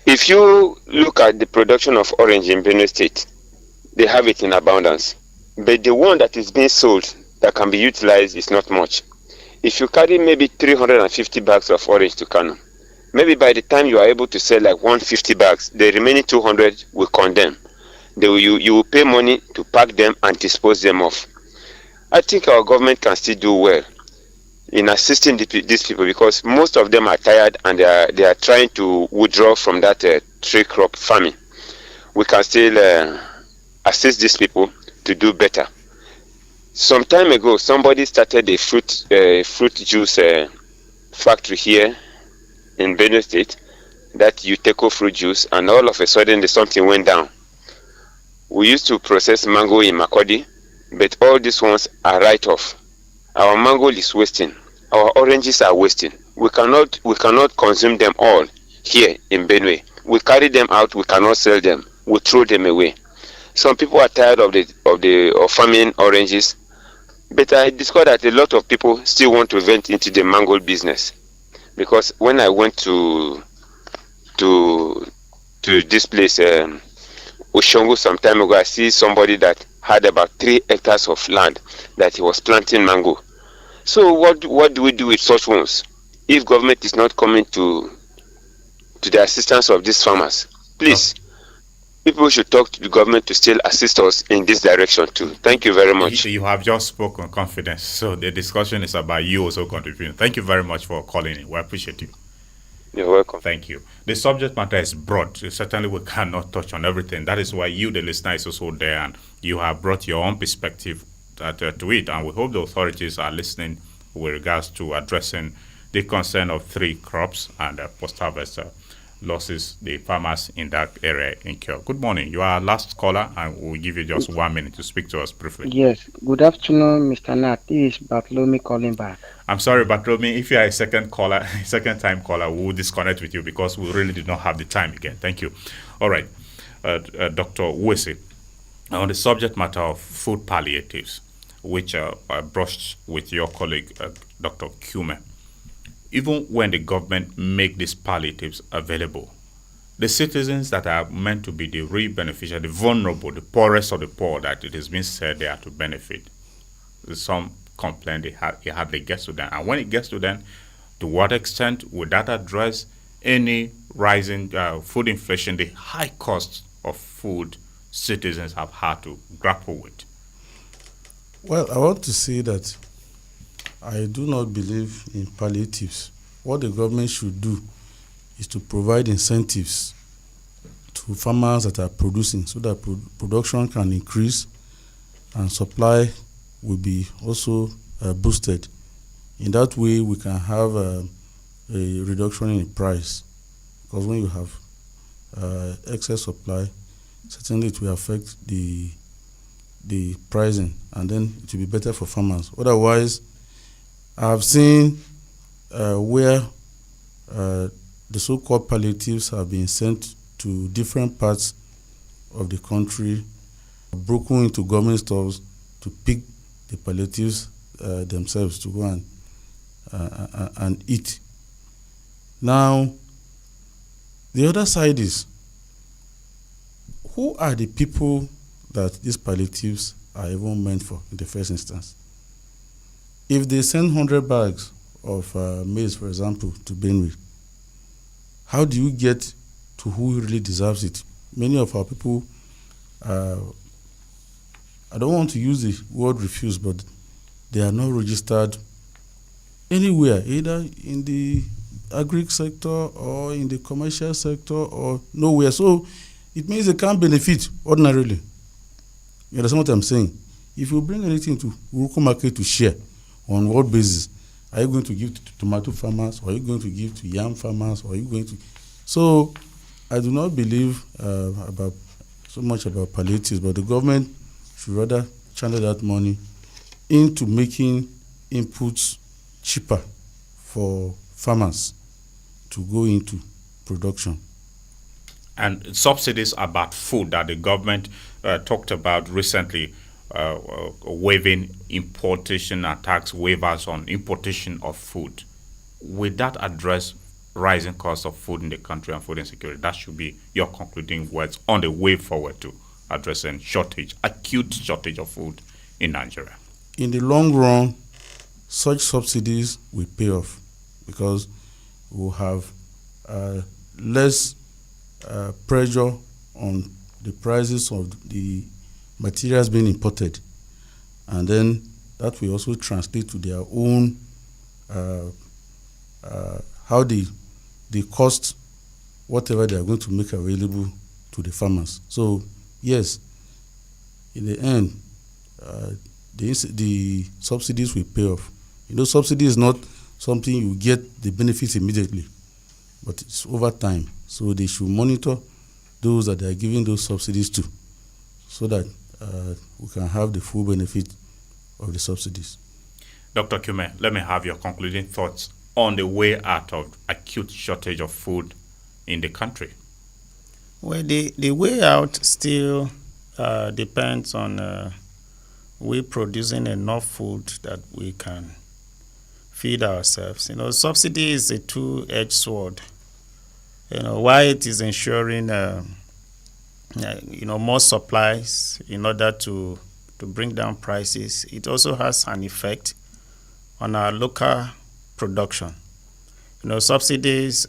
if you look at the production of orange in Benue State, they have it in abundance. But the one that is being sold that can be utilized is not much. If you carry maybe 350 bags of orange to Kano, maybe by the time you are able to sell like 150 bags, the remaining 200 will condemn. You will pay money to pack them and dispose them off. I think our government can still do well in assisting these people, because most of them are tired and they are trying to withdraw from that tree crop farming. We can still assist these people to do better. Some time ago, somebody started a fruit juice factory here in Benue State, that Uteco fruit juice, and all of a sudden something went down. We used to process mango in Makurdi, but all these ones are write-off. Our mango is wasting. Our oranges are wasting. We cannot consume them all here in Benue. We carry them out. We cannot sell them. We throw them away. Some people are tired of farming oranges, but I discovered that a lot of people still want to vent into the mango business. Because when I went to this place, Oshongo, some time ago, I see somebody that had about 3 hectares of land that he was planting mango. So what do we do with such ones if government is not coming to the assistance of these farmers? Please, people should talk to the government to still assist us in this direction too. Thank you very much. You have just spoken, Confidence. So the discussion is about you also contributing. Thank you very much for calling in. We appreciate you. You're welcome. Thank you. The subject matter is broad. Certainly we cannot touch on everything. That is why you, the listener, is also there, and you have brought your own perspective to it, and we hope the authorities are listening with regards to addressing the concern of 3 crops and post-harvest losses the farmers in that area incur. Good morning. You are our last caller, and we'll give you just 1 minute to speak to us briefly. Yes. Good afternoon, Mr. Nat. This is Bartholomew calling back. I'm sorry, Bartholomew, if you are a second time caller, we will disconnect with you because we really did not have the time again. Thank you. All right. Dr. Wuese, on the subject matter of food palliatives, which I brushed with your colleague, Dr. Ikyume. Even when the government make these palliatives available, the citizens that are meant to be the real beneficiary, the vulnerable, the poorest of the poor, that it has been said they are to benefit, some complain it hardly gets to them. And when it gets to them, to what extent would that address any rising food inflation, the high cost of food citizens have had to grapple with? Well, I want to say that I do not believe in palliatives. What the government should do is to provide incentives to farmers that are producing so that production can increase and supply will be also boosted. In that way, we can have a reduction in price, because when you have excess supply, certainly it will affect the pricing, and then it will be better for farmers. Otherwise, I have seen where the so-called palliatives have been sent to different parts of the country, broken into government stores to pick the palliatives themselves to go and eat. Now, the other side is, who are the people that these palliatives are even meant for in the first instance? If they send 100 bags of maize, for example, to Benue, how do you get to who really deserves it? Many of our people, I don't want to use the word refuse, but they are not registered anywhere, either in the agri sector or in the commercial sector or nowhere. So it means they can't benefit ordinarily. You understand what I'm saying? If you bring anything to Uruku market to share, on what basis? Are you going to give to tomato farmers? Or are you going to give to yam farmers? Or are you going to... So I do not believe so much about palliatives, but the government should rather channel that money into making inputs cheaper for farmers to go into production. And subsidies about food that the government talked about recently, waiving importation and tax waivers on importation of food. Will that address rising costs of food in the country and food insecurity? That should be your concluding words on the way forward to addressing acute shortage of food in Nigeria. In the long run, such subsidies will pay off because we'll have less pressure on the prices of the materials being imported, and then that will also translate to their own how they cost whatever they are going to make available to the farmers. So yes, in the end, the subsidies will pay off. Subsidy is not something you get the benefits immediately, but it's over time. So they should monitor those that they are giving those subsidies to, so that we can have the full benefit of the subsidies. Dr. Ikyume, let me have your concluding thoughts on the way out of acute shortage of food in the country. Well, the way out still depends on we producing enough food that we can feed ourselves. Subsidy is a two-edged sword. Why it is ensuring more supplies in order to bring down prices, it also has an effect on our local production. Subsidies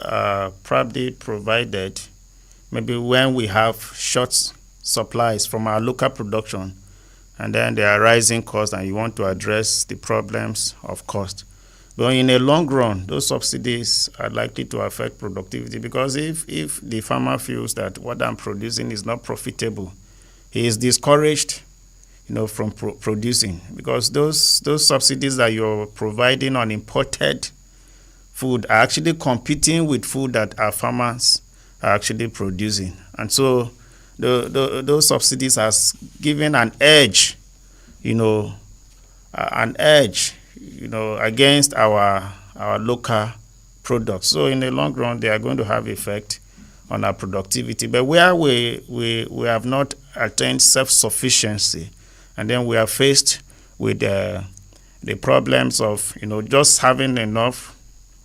are probably provided maybe when we have short supplies from our local production, and then there are rising costs and you want to address the problems of cost. But in the long run, those subsidies are likely to affect productivity, because if the farmer feels that what I'm producing is not profitable, he is discouraged from producing, because those subsidies that you're providing on imported food are actually competing with food that our farmers are actually producing, and so those subsidies has given an edge, against our local products. So in the long run, they are going to have effect on our productivity. But where we have not attained self-sufficiency, and then we are faced with the problems of just having enough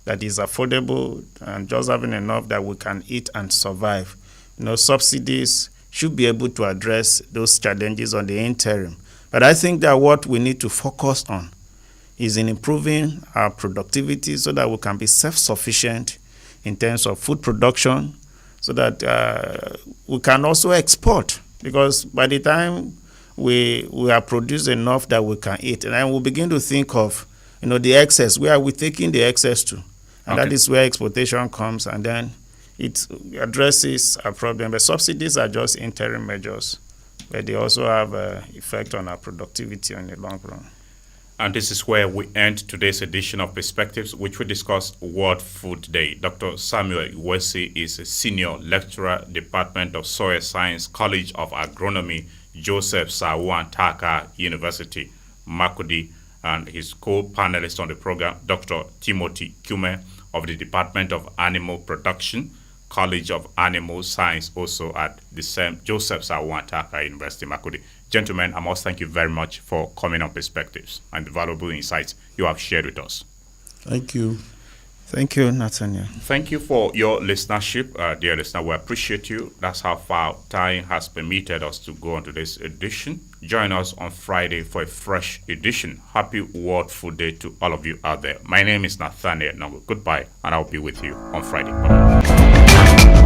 that is affordable and just having enough that we can eat and survive. Subsidies should be able to address those challenges on the interim. But I think that what we need to focus on is in improving our productivity so that we can be self-sufficient in terms of food production, so that we can also export. Because by the time we have produced enough that we can eat, and then we'll begin to think of the excess. Where are we taking the excess to? And that is where exportation comes, and then it addresses a problem. But subsidies are just interim measures, but they also have an effect on our productivity in the long run. And this is where we end today's edition of Perspectives, which we discussed World Food Day. Dr. Samuel Wuese is a senior lecturer, Department of Soil Science, College of Agronomy, Joseph Sarwuan, Tarka University, Makurdi, and his co-panelist on the program, Dr. Timothy Ikyume of the Department of Animal Production, College of Animal Science, also at the same Joseph Sarwuan, Tarka University, Makurdi. Gentlemen, I must thank you very much for coming on Perspectives and the valuable insights you have shared with us. Thank you. Thank you, Nathaniel. Thank you for your listenership, dear listener. We appreciate you. That's how far time has permitted us to go on to this edition. Join us on Friday for a fresh edition. Happy World Food Day to all of you out there. My name is Nathaniel Nongu. Goodbye, and I'll be with you on Friday. Bye-bye.